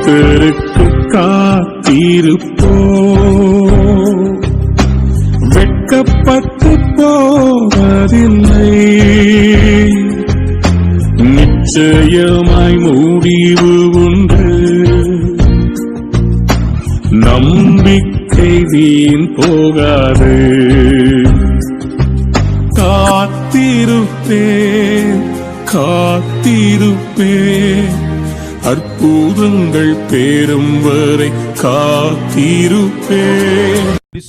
கர்த்தருக்கு காத்திருப்போ, வெட்கப்பட்டு போவதில்லை. நிச்சயமாய் முடிவு உண்டு, நம்பிக்கை வீண் போகாது. காத்திருப்பேன் காத்திருப்பேன், அற்புதங்கள் பேரும் வரை காத்திருப்பேன்.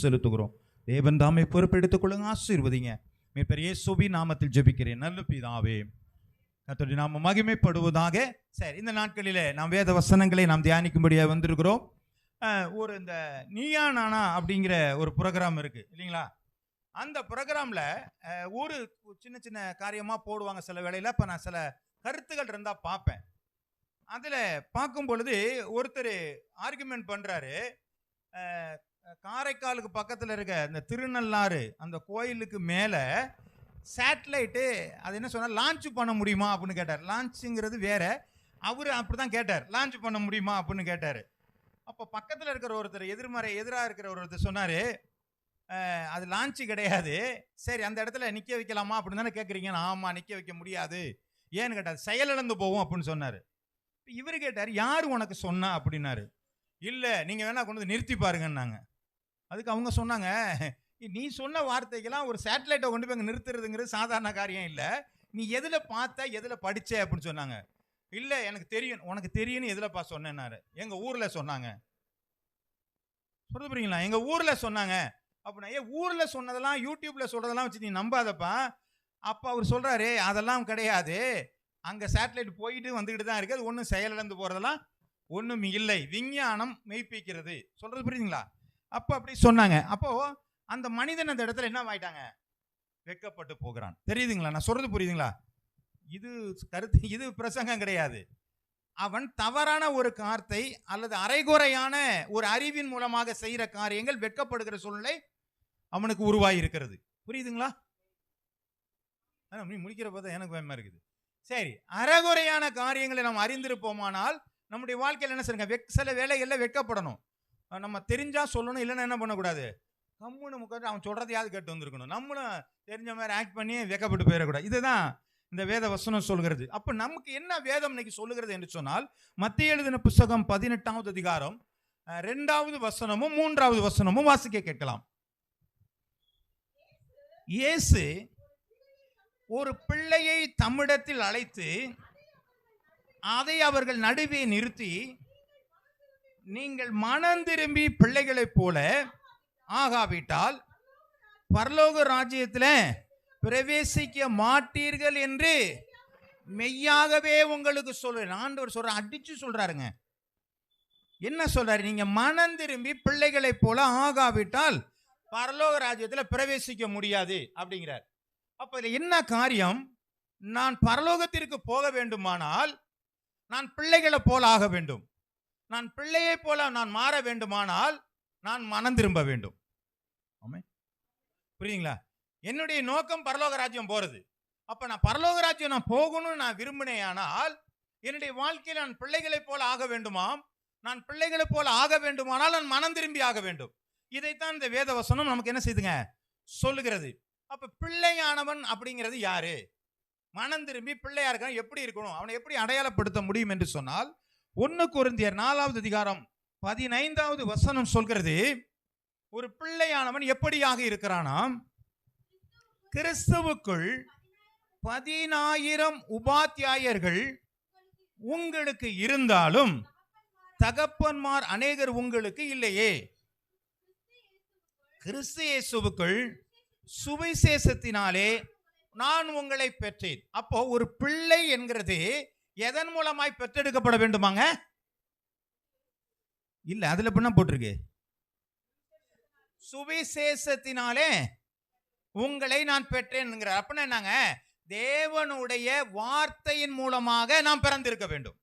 செலுத்துகிறோம். தேவன் தாமே பொறுப்பெடுத்துக் கொள்ளுங்க. ஆசீர்வதிங்க. மீட்பர் இயேசுவின் நாமத்தில் ஜெபிக்கிறேன் நல்ல பிதாவே. கர்த்தருடைய நாமம் மகிமைப்படுவதாக. சரி, இந்த நாட்களிலே நாம் வேத வசனங்களை நாம் தியானிக்கும்படியாக வந்திருக்கிறோம். இந்த நீயா நானா அப்படிங்கிற ஒரு ப்ரோக்ராம் இருக்கு இல்லைங்களா? அந்த ப்ரோக்ராம்ல ஒரு சின்ன சின்ன காரியமா போடுவாங்க சில வேளையில. இப்போ நான் சில கருத்துக்கள் இருந்தா பார்ப்பேன். அதில் பார்க்கும் பொழுது ஒருத்தர் ஆர்குமெண்ட் பண்றாரு. காரைக்காலுக்கு பக்கத்தில் இருக்க இந்த திருநள்ளாறு அந்த கோயிலுக்கு மேலே சேட்டலைட்டு அது என்ன சொன்னால் லான்ச் பண்ண முடியுமா அப்படின்னு கேட்டார். லான்ச்சுங்கிறது வேற, அவர் அப்படி தான் கேட்டார், லான்ச் பண்ண முடியுமா அப்படின்னு கேட்டார். அப்போ பக்கத்தில் இருக்கிற ஒருத்தர் எதிராக இருக்கிற ஒருத்தர் சொன்னார், அது லான்ச்சு கிடையாது. சரி, அந்த இடத்துல நிற்க வைக்கலாமா அப்படின்னு தானே கேட்குறீங்க? ஆமாம், நிற்க வைக்க முடியாது. ஏன்னு கேட்டார், செயலிழந்து போவோம் அப்படின்னு சொன்னார். இவர் கேட்டார், யார் உனக்கு சொன்னா அப்படின்னாரு. இல்லை, நீங்கள் வேணா கொண்டு வந்து நிறுத்தி பாருங்கன்னாங்க. அதுக்கு அவங்க சொன்னாங்க, நீ சொன்ன வார்த்தைக்கெல்லாம் ஒரு சேட்டலைட்டை கொண்டு போய் அங்கே நிறுத்துறதுங்கிறது சாதாரண காரியம் இல்லை. நீ எதில் பார்த்த எதில் படிச்ச அப்படின்னு சொன்னாங்க. இல்லை, எனக்கு தெரியும். உனக்கு தெரியும்னு எதில்ப்பா சொன்னேன்னாரு. எங்கள் ஊரில் சொன்னாங்க. சொல்ல புரியுங்களா? எங்கள் ஊரில் சொன்னாங்க அப்படின்னா, ஊரில் சொன்னதெல்லாம் யூடியூப்ல சொல்றதெல்லாம் வச்சு நீ நம்பாதப்பா. அப்போ அவர் சொல்றாரு, அதெல்லாம் கிடையாது, அங்கே சேட்டலைட் போயிட்டு வந்துக்கிட்டு தான் இருக்குது, ஒன்றும் செயலிழந்து போகிறதெல்லாம் ஒன்றும் இல்லை, விஞ்ஞானம் மெய்ப்பிக்கிறது. சொல்கிறது புரியுதுங்களா? அப்போ அப்படி சொன்னாங்க. அப்போது அந்த மனிதன் அந்த இடத்துல என்ன ஆயிட்டாங்க? வெட்கப்பட்டு போகிறான். தெரியுதுங்களா நான் சொல்கிறது? புரியுதுங்களா? இது கருத்து, இது பிரசங்கம் கிடையாது. அவன் தவறான ஒரு கார்த்தை அல்லது அரைகுறையான ஒரு அறிவின் மூலமாக செய்கிற காரியங்கள் வெட்கப்படுகிற சூழ்நிலை அவனுக்கு உருவாகி இருக்கிறது. புரியுதுங்களா? முடிக்கிற போது எனக்கு பயமா இருக்குது. சரி, அரைகுறையான காரியங்களை நாம் அறிந்திருப்போமானால் நம்முடைய வாழ்க்கையில் என்ன செய்யுங்க, சில வேலைகளில் வெட்கப்படணும். நம்ம தெரிஞ்சா சொல்லணும், இல்லைன்னா என்ன பண்ணக்கூடாது, கம்முன்னு முக்காட்டு அவன் சொல்றதையாவது கேட்டு வந்திருக்கணும். நம்மளும் தெரிஞ்ச மாதிரி ஆக்ட் பண்ணி வெட்கப்பட்டு போயிடக்கூடாது. இதுதான் இந்த வேத வசனம் சொல்கிறது. அப்போ நமக்கு என்ன வேதம் இன்னைக்கு சொல்லுகிறது என்று சொன்னால், மத்திய எழுதின புஸ்தகம் 18வது அதிகாரம் 2வது வசனமும் 3வது வசனமும் வாசிக்க கேட்கலாம். இயேசு ஒரு பிள்ளையை தம்மிடத்தில் அழைத்து அதை அவர்கள் நடுவே நிறுத்தி, நீங்கள் மனம் திரும்பி பிள்ளைகளைப் போல ஆகாவிட்டால் பரலோக ராஜ்யத்தில் பிரவேசிக்க மாட்டீர்கள் என்று மெய்யாகவே உங்களுக்கு சொல்றேன். ஆண்டவர் சொல்ற, அடிச்சு சொல்றாருங்க. என்ன சொல்றாரு? நீங்க மனம் திரும்பி பிள்ளைகளைப் போல ஆகாவிட்டால் பரலோக ராஜ்யத்தில் பிரவேசிக்க முடியாது அப்படிங்கிறார். அப்ப இதுல என்ன காரியம்? நான் பரலோகத்திற்கு போக வேண்டுமானால் நான் பிள்ளைகளை போல ஆக வேண்டும். நான் பிள்ளையை போல நான் மாற வேண்டுமானால் நான் மனம் திரும்ப வேண்டும். புரியுதுங்களா? என்னுடைய நோக்கம் பரலோக ராஜ்யம் போறது. அப்ப நான் பரலோக ராஜ்யம் நான் போகணும்னு நான் விரும்பினேயானால் என்னுடைய வாழ்க்கையில் நான் பிள்ளைகளை போல ஆக வேண்டுமாம். நான் பிள்ளைகளை போல ஆக வேண்டுமானால் நான் மனம் திரும்பி ஆக வேண்டும். இதைத்தான் இந்த வேத வசனம் நமக்கு என்ன செய்துங்க சொல்லுகிறது. அப்ப பிள்ளையானவன் அப்படிங்கிறது யாரு? மனம் திரும்பி பிள்ளையா இருக்கான், எப்படி இருக்கணும், அவனை எப்படி அடையாளப்படுத்த முடியும் என்று சொன்னால், 1 கொரிந்தியர் 4வது அதிகாரம் 15வது வசனம் சொல்கிறது, ஒரு பிள்ளையானவன் எப்படியாக இருக்கிறானாம், கிறிஸ்துவுக்குள் 10,000 உபாத்தியாயர்கள் உங்களுக்கு இருந்தாலும் தகப்பன்மார் அநேகர் உங்களுக்கு இல்லையே. கிறிஸ்து இயேசுவுக்குள் சுவிசேஷத்தினாலே நான் உங்களை பெற்றேன். அப்போ ஒரு பிள்ளை என்கிறது எதன் மூலமாய் பெற்றெடுக்கப்பட வேண்டுமாங்க? இல்ல, அதுல பண்ண போட்டிருக்கு, சுவிசேஷத்தினாலே உங்களை நான் பெற்றேன். அப்படின்னா என்னங்க? தேவனுடைய வார்த்தையின் மூலமாக நாம் பிறந்திருக்க வேண்டும்.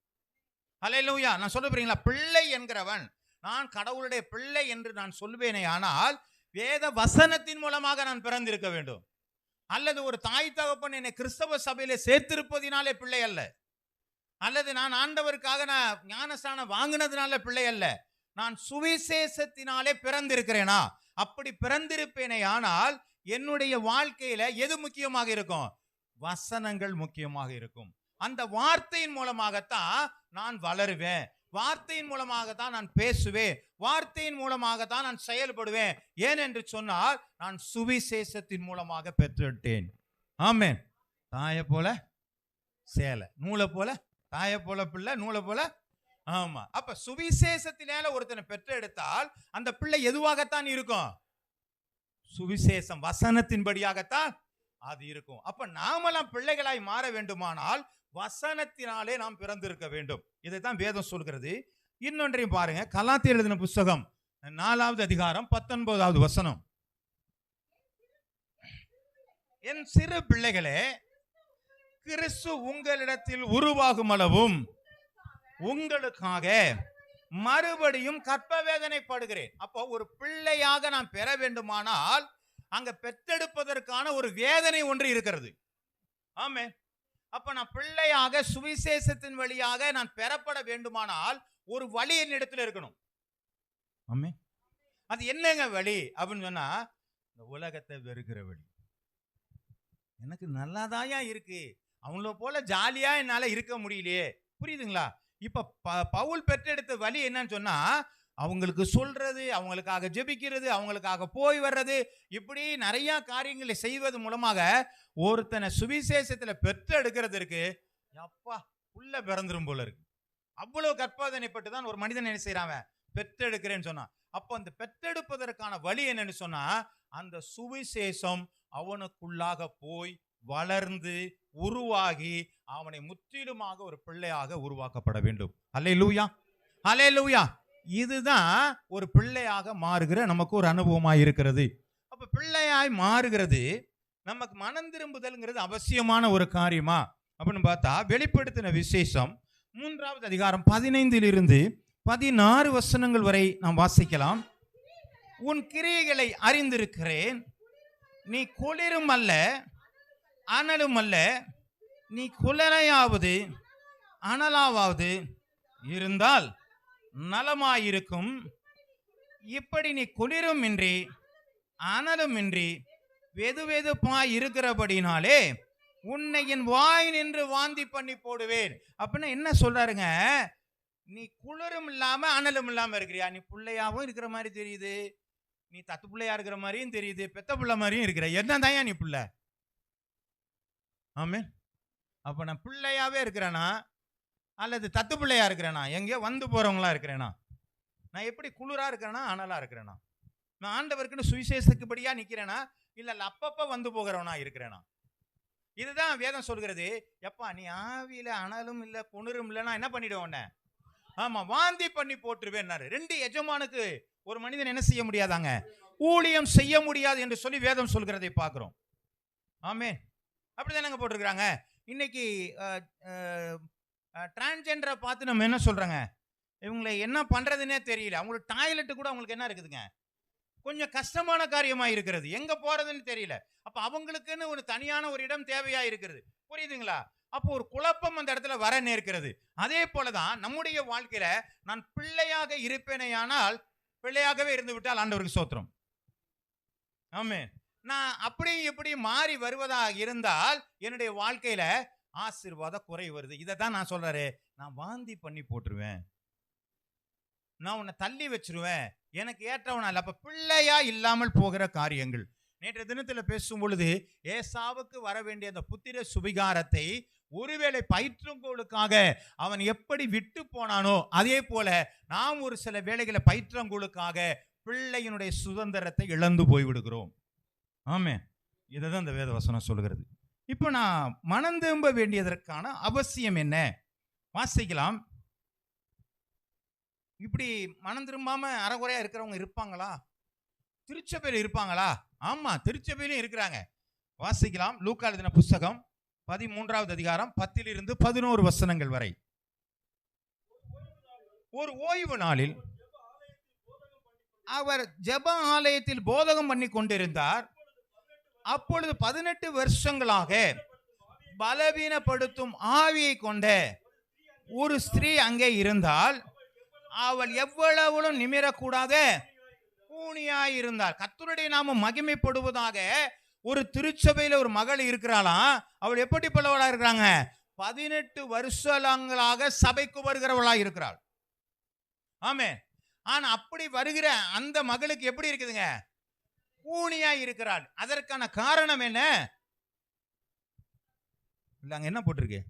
அல்லேலூயா. நான் சொல்ல போறீங்களா? பிள்ளை என்கிறவன், நான் கடவுளுடைய பிள்ளை என்று நான் சொல்வேனே ஆனால் வேத வசனத்தின் மூலமாக நான் பிறந்திருக்க வேண்டும். அல்லது ஒரு தாய் தகப்பன் என்னை கிறிஸ்தவ சபையிலே சேர்த்திருப்பதினாலே பிள்ளை அல்ல. அல்லது நான் ஆண்டவருக்காக நான் ஞானஸ்நானம் வாங்கினதுனால பிள்ளை அல்ல, நான் சுவிசேஷத்தினாலே பிறந்திருக்கிறேனா? அப்படி பிறந்திருப்பேனே ஆனால் என்னுடைய வாழ்க்கையில எது முக்கியமாக இருக்கும்? வசனங்கள் முக்கியமாக இருக்கும். அந்த வார்த்தையின் மூலமாகத்தான் நான் வளருவேன், வார்த்தையின் மூலமாகத்தான் நான் பேசுவேன், வார்த்தையின் மூலமாகத்தான் நான் செயல்படுவேன். ஏனென்று சொன்னால் நான் சுவிசேஷத்தின் மூலமாக பெற்றுவிட்டேன். ஆமென். தாயை போல சேலை, நூலை போல தாயை போல பிள்ளை, நூலை போல. ஆமா. அப்ப சுவிசேஷத்தினால ஒருத்தனை பெற்றெடுத்தால் அந்த பிள்ளை எதுவாகத்தான் இருக்கும்? சுவிசேஷம் வசனத்தின்படியாகத்தான் அது இருக்கும். அப்ப நாமெல்லாம் பிள்ளைகளாய் மாற வேண்டுமானால் வசனத்தினாலே நாம் பிறந்திருக்க வேண்டும். இதைத்தான் வேதம் சொல்கிறது. இன்னொன்றையும் பாருங்க, கலாத்தியர் எழுதின புஸ்தகம் 4வது அதிகாரம் 19வது வசனம். என் சிறு பிள்ளைகளே, கிறிஸ்து உங்களிடத்தில் உருவாகும் அளவும் உங்களுக்காக மறுபடியும் கற்ப வேதனைப்படுகிறேன். அப்போ ஒரு பிள்ளையாக நான் பெற வேண்டுமானால் அங்க பெற்றெடுப்பதற்கான ஒரு வேதனை ஒன்று இருக்கிறது. ஆமே. அப்ப நான் பிள்ளையாக சுவிசேஷத்தின் வழியாக நான் பெறப்பட வேண்டுமானால் ஒரு வழி என்னிடத்தில் இருக்கணும். ஆமே. அது என்னங்க வழி அப்படின்னு சொன்னா, இந்த உலகத்தை வெறுக்கிற வழி. எனக்கு நல்லாதாயா இருக்கு, அவங்கள போல ஜாலியா என்னால இருக்க முடியலையே. புரியுதுங்களா? இப்ப பவுல் பெற்றெடுத்த வழி என்னன்னு சொன்னா, அவங்களுக்கு சொல்றது, அவங்களுக்காக ஜெபிக்கிறது, அவங்களுக்காக போய் வர்றது, இப்படி நிறைய காரியங்களை செய்வது மூலமாக ஒருத்தனை சுவிசேஷத்துல பெற்றெடுக்கிறதுக்கு அப்பா உள்ள பிறந்துரும் போல இருக்கு. அவ்வளவு கற்பதனைப்பட்டு தான் ஒரு மனிதன் என்ன செய்யறான்? பெற்றெடுக்கிறேன்னு சொன்னா. அப்போ அந்த பெற்றெடுப்பதற்கான வழி என்னன்னு சொன்னா, அந்த சுவிசேஷம் அவனுக்குள்ளாக போய் வளர்ந்து உருவாகி அவனை முற்றிலுமாக ஒரு பிள்ளையாக உருவாக்கப்பட வேண்டும். அல்லேலூயா, அல்லேலூயா. இதுதான் ஒரு பிள்ளையாக மாறுகிற நமக்கு ஒரு அனுபவமாக இருக்கிறது. அப்ப பிள்ளையாய் மாறுகிறது நமக்கு மனம் திரும்புதல்ங்கிறது அவசியமான ஒரு காரியமா அப்படின்னு பார்த்தா, வெளிப்படுத்தின விசேஷம் 3வது அதிகாரம் 15லிருந்து 16 வசனங்கள் வரை நாம் வாசிக்கலாம். உன் கிரியைகளை அறிந்திருக்கிறேன், நீ குளிரும் அல்ல அனலும் அல்ல, நீ குளிரையாவது அனலாவது இருந்தால் நலமாயிருக்கும். இப்படி நீ குளிரும் இன்றி அனலும் இன்றி வெதுவெதுப்பாய் இருக்கிறபடினாலே உன்னை என் வாய் நின்று வாந்தி பண்ணி போடுவேன். அப்படின்னா என்ன சொல்றாருங்க? நீ குளிரும் இல்லாம அனலும் இல்லாம இருக்கிறியா? நீ பிள்ளையாவும் இருக்கிற மாதிரி தெரியுது, நீ தத்து பிள்ளையா இருக்கிற மாதிரியும் தெரியுது, பெத்த பிள்ளை மாதிரியும் இருக்கிற. என்னதான் நீ பிள்ளை? ஆமே. அப்ப நான் பிள்ளையாவே இருக்கிறேனா அல்லது தத்து பிள்ளையா இருக்கிறேனா? எங்கேயோ வந்து போறவங்களா இருக்கிறேனா? நான் எப்படி குளிரா இருக்கிறேனா அனலா இருக்கிறேனா? நான் ஆண்டவருக்குன்னு சுவிசேஷத்துக்குபடியா நிக்கிறேனா இல்ல அப்பப்ப வந்து போகிறவனா இருக்கிறேனா? இதுதான் வேதம் சொல்கிறது. எப்பா நீ ஆவியில அனலும் இல்ல குளிரும் இல்லைன்னா என்ன பண்ணிடுவோம்? ஆமா, வாந்தி பண்ணி போட்டுருவேன்னாரு. 2 எஜமானுக்கு ஒரு மனிதன் என்ன செய்ய முடியாதாங்க? ஊழியம் செய்ய முடியாது என்று சொல்லி வேதம் சொல்கிறதை பார்க்கிறோம். ஆமே. அப்படிதானங்க போட்டிருக்கிறாங்க. இன்னைக்கு டிரான்ஸ்ஜெண்டரை பார்த்து நம்ம என்ன சொல்றாங்க? இவங்களை என்ன பண்றதுன்னே தெரியல. அவங்களுக்கு டாய்லெட் கூட அவங்களுக்கு என்ன இருக்குதுங்க? கொஞ்சம் கஷ்டமான காரியமா இருக்கிறது, எங்க போறதுன்னு தெரியல. அப்ப அவங்களுக்குன்னு ஒரு தனியான ஒரு இடம் தேவையா இருக்கிறது. புரியுதுங்களா? அப்போ ஒரு குழப்பம் அந்த இடத்துல வர நேர்க்கிறது. அதே போலதான் நம்முடைய வாழ்க்கையில நான் பிள்ளையாக இருப்பேனேயானால், பிள்ளையாகவே இருந்து விட்டால் ஆண்டவருக்கு ஸ்தோத்திரம். ஆமே. நான் அப்படி இப்படி மாறி வருவதாக இருந்தால் என்னுடைய வாழ்க்கையில ஆசீர்வாத குறை வருது. இதை தான் நான் சொல்றாரு, நான் வாந்தி பண்ணி போட்டுருவேன், நான் உன்னை தள்ளி வச்சிருவேன், எனக்கு ஏற்றவனால. அப்ப பிள்ளையா இல்லாமல் போகிற காரியங்கள். நேற்று தினத்தில் பேசும் பொழுது ஏசாவுக்கு வர வேண்டிய அந்த புத்திர சுவிகாரத்தை ஒருவேளை பயிற்றங்கோளுக்காக அவன் எப்படி விட்டு போனானோ அதே போல நாம் ஒரு சில வேளைகளை பயிற்றங்கோளுக்காக பிள்ளையினுடைய சுதந்திரத்தை இழந்து போய்விடுகிறோம். ஆமே. இதுதான் இந்த வேத வசனம் சொல்கிறது. இப்போ நான் மனம் திரும்ப வேண்டியதற்கான அவசியம் என்ன வாசிக்கலாம். இப்படி மனம் திரும்பாம அறகுறையா இருக்கிறவங்க இருப்பாங்களா? திருச்சபையில் இருப்பாங்களா? ஆமா, திருச்சபையிலும் இருக்கிறாங்க. வாசிக்கலாம். லூக்கா எழுதின புஸ்தகம் 13வது அதிகாரம் 10லிருந்து 11 வசனங்கள் வரை. ஒரு ஓய்வு நாளில் அவர் ஜெப ஆலயத்தில் போதகம் பண்ணி கொண்டிருந்தார். அப்பொழுது 18 வருஷங்களாக பலவீனப்படுத்தும் ஆவியை கொண்ட ஒரு ஸ்திரீ அங்கே இருந்தால் அவள் எவ்வளவு நிமிரக்கூடாத கூனியாய் இருந்தாள். கர்த்தருடைய நாமம் மகிமைப்படுவதாக. ஒரு திருச்சபையில ஒரு மகள் இருக்கிறாளாம். அவள் எப்படிப்பட்டவளா இருக்கிறாங்க? 18 வருஷங்களாக சபைக்கு வருகிறவளா இருக்கிறாள். ஆமே. ஆனா அப்படி வருகிற அந்த மகளுக்கு எப்படி இருக்குதுங்க? கூனியா இருக்கிறாள். அதற்கான காரணம் என்ன? இல்ல அங்க என்ன போட்டிருக்கு?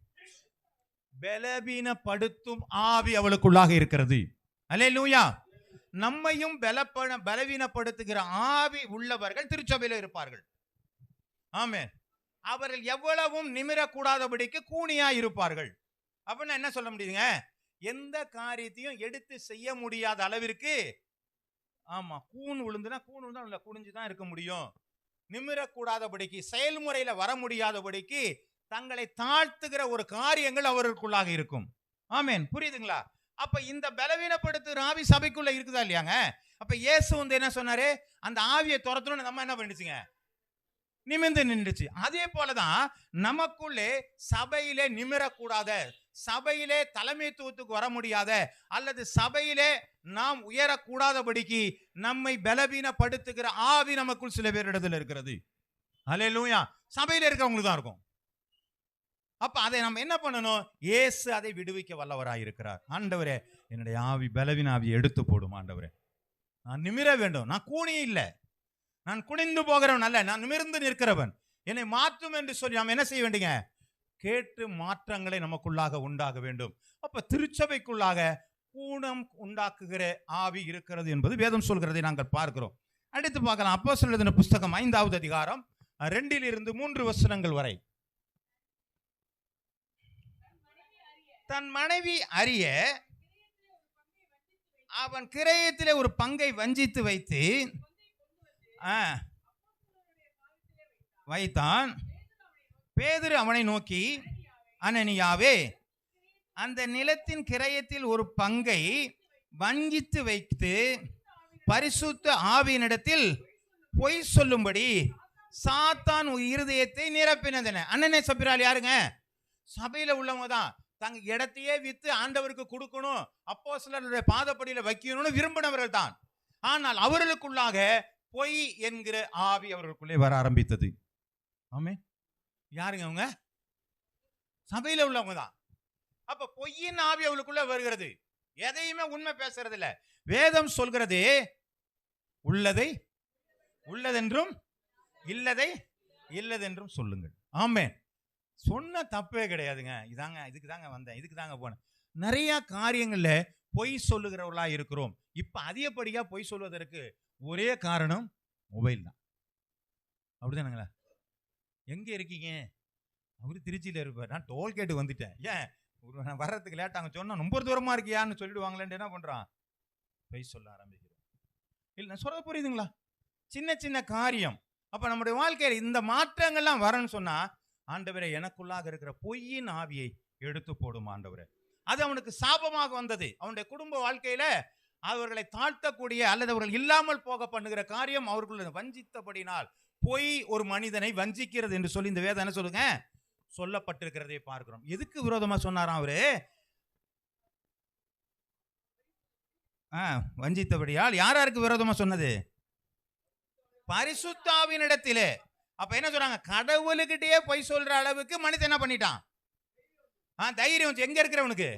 பலவீனப்படுத்தும் ஆவி அவளுக்குள்ளாக இருக்கிறது. அல்லேலூயா. நம்மையும் பலவீனப்படுத்துகிற ஆவி உள்ளவர்கள் திருச்சபையில் இருப்பார்கள். ஆமென். அவர்கள் எவ்வளவும் நிமிரக்கூடாதபடிக்கு கூனியா இருப்பார்கள். அப்படின்னா என்ன சொல்ல முடியுங்க? எந்த காரியத்தையும் எடுத்து செய்ய முடியாத அளவிற்கு, ஆமா, கூன் விழுந்துனா குனிஞ்சுதான் இருக்க முடியும். நிமிரக்கூடாதபடிக்கு, செயல்முறையில வர முடியாதபடிக்கு தங்களை தாழ்த்துகிற ஒரு காரியங்கள் அவர்களுக்குள்ளாக இருக்கும். ஆமென். புரியுதுங்களா? அப்ப இந்த பலவீனப்படுத்துகிற ஆவி சபைக்குள்ள இருக்குதா இல்லையாங்க? அப்ப இயேசு என்ன சொன்னாரு? அந்த ஆவியை துரத்தணும்னு நம்ம என்ன பண்ணிடுச்சுங்க? நிமிர்ந்து நின்றுச்சு. அதே போலதான் நமக்குள்ளே சபையிலே நிமிரக்கூடாத, சபையிலே தலைமைத்துவத்துக்கு வர முடியாத, அல்லது சபையிலே நாம் உயரக்கூடாதபடிக்கு நம்மை பலவீனப்படுத்துகிற ஆவி நமக்குள் சில பேரிடத்தில் இருக்கிறது. அல்லேலூயா. சபையில இருக்கிறவங்களுக்கு தான் இருக்கும். அப்ப அதை நம்ம என்ன பண்ணணும்? இயேசு அதை விடுவிக்க வல்லவராய் இருக்கிறார். ஆண்டவரே, என்னுடைய ஆவி பலவீன ஆவியை எடுத்து போடும் ஆண்டவரே. நான் நிமிர வேண்டும். நான் கூனி இல்லை, நான் குனிந்து போகிறவன் அல்ல, நான் நிமிர்ந்து நிற்கிறவன். என்னை மாற்றும் என்று சொல்லி நாம் என்ன செய்ய வேண்டுங்க? கேட்டு மாற்றங்களை நமக்குள்ளாக உண்டாக வேண்டும். அப்ப திருச்சபைக்குள்ளாக ஊனம் உண்டாக்குகிற ஆவி இருக்கிறது என்பது வேதம் சொல்கிறதை நாங்கள் பார்க்கிறோம். அடுத்து பார்க்கலாம். அப்போஸ்தலர் எழுதின புஸ்தகம் 5வது அதிகாரம் 2 3 வசனங்கள் வரை. தன் மனைவி அறிய அவன் கிரயத்திலே ஒரு பங்கை வஞ்சித்து வைத்தான். பேதுரு அவனை நோக்கி, அனனியாவே, அந்த நிலத்தின் கிரயத்தில் ஒரு பங்கை வஞ்சித்து வைத்து பரிசுத்த ஆவியினிடத்தில் பொய் சொல்லும்படி சாத்தான் இருதயத்தை நிரப்பினதென. அண்ணனே சபிரால் யாருங்க? சபையில உள்ளவங்க தான். தங்க இடத்தையே வித்து ஆண்டவருக்கு கொடுக்கணும், அப்போஸ்தலருடைய பாதப்படியில வைக்கணும்னு விரும்பினவர்கள் தான். ஆனால் அவர்களுக்குள்ளாக பொய் என்கிற ஆவி அவர்களுக்குள்ளே வர ஆரம்பித்தது. ஆமே. யாருங்க அவங்க? சபையில உள்ளவங்க தான். அப்ப பொய்யின் ஆவி அவளுக்குள்ள வருகிறது. எதையுமே உண்மை பேசுறது இல்ல. வேதம் சொல்கிறது, உள்ளதை உள்ளதென்றும் இல்லதை இல்லதென்றும் சொல்லுங்கள். ஆமே. சொன்ன தப்பே கிடையாதுங்க. இதுக்கு தாங்க வந்தேன், இதுக்கு தாங்க போனேன். நிறைய காரியங்கள்ல பொய் சொல்லுகிறவர்களா இருக்கிறோம். இப்ப அதிகப்படியா பொய் சொல்வதற்கு ஒரே காரணம் மொபைல் தான். அப்படிதானுங்களா? எங்க இருக்கீங்க? அவரு திருச்சியில இருப்பார், நான் டோல்கேட்டு வந்துட்டேன். ஏன் நான் வர்றதுக்கு லேட்டாங்க சொன்னா ரொம்ப தூரமா இருக்கியான்னு சொல்லிடுவாங்களேன்னு என்ன பண்றான்? பொய் சொல்ல ஆரம்பிக்கிறோம். இல்ல சொல்ல புரியுதுங்களா? சின்ன சின்ன காரியம். அப்ப நம்முடைய வாழ்க்கையில் இந்த மாற்றங்கள்லாம் வரணும்னு சொன்னா, ஆண்டவரே, எனக்குள்ளாக இருக்கிற பொய்யின் ஆவியை எடுத்து போடும் ஆண்டவரே. அது அவனுக்கு சாபமாக வந்தது. அவனுடைய குடும்ப வாழ்க்கையில அவர்களை தாழ்த்தக்கூடிய அல்லது அவர்கள் இல்லாமல் போக பண்ணுகிற காரியம் அவர்கள் வஞ்சித்தபடினால், பொய் ஒரு மனிதனை வஞ்சிக்கிறது என்று சொல்லி இந்த வேதம் என்ன சொல்லுங்க? சொல்லப்பட்டிருக்கிறதை பார்க்கிறோம். எதுக்கு விரோதமா சொன்னாராம் அவரு? வஞ்சித்தபடியால். யாருக்கு விரோதமா சொன்னது? பரிசுத்த ஆவியினிடத்திலே. அப்ப என்ன சொல்றாங்க? கடவுளுக்கிட்டே பொய் சொல்ற அளவுக்கு மனிதன் என்ன பண்ணிட்டான்? தைரியம் எங்க இருக்கிறவனுக்கு?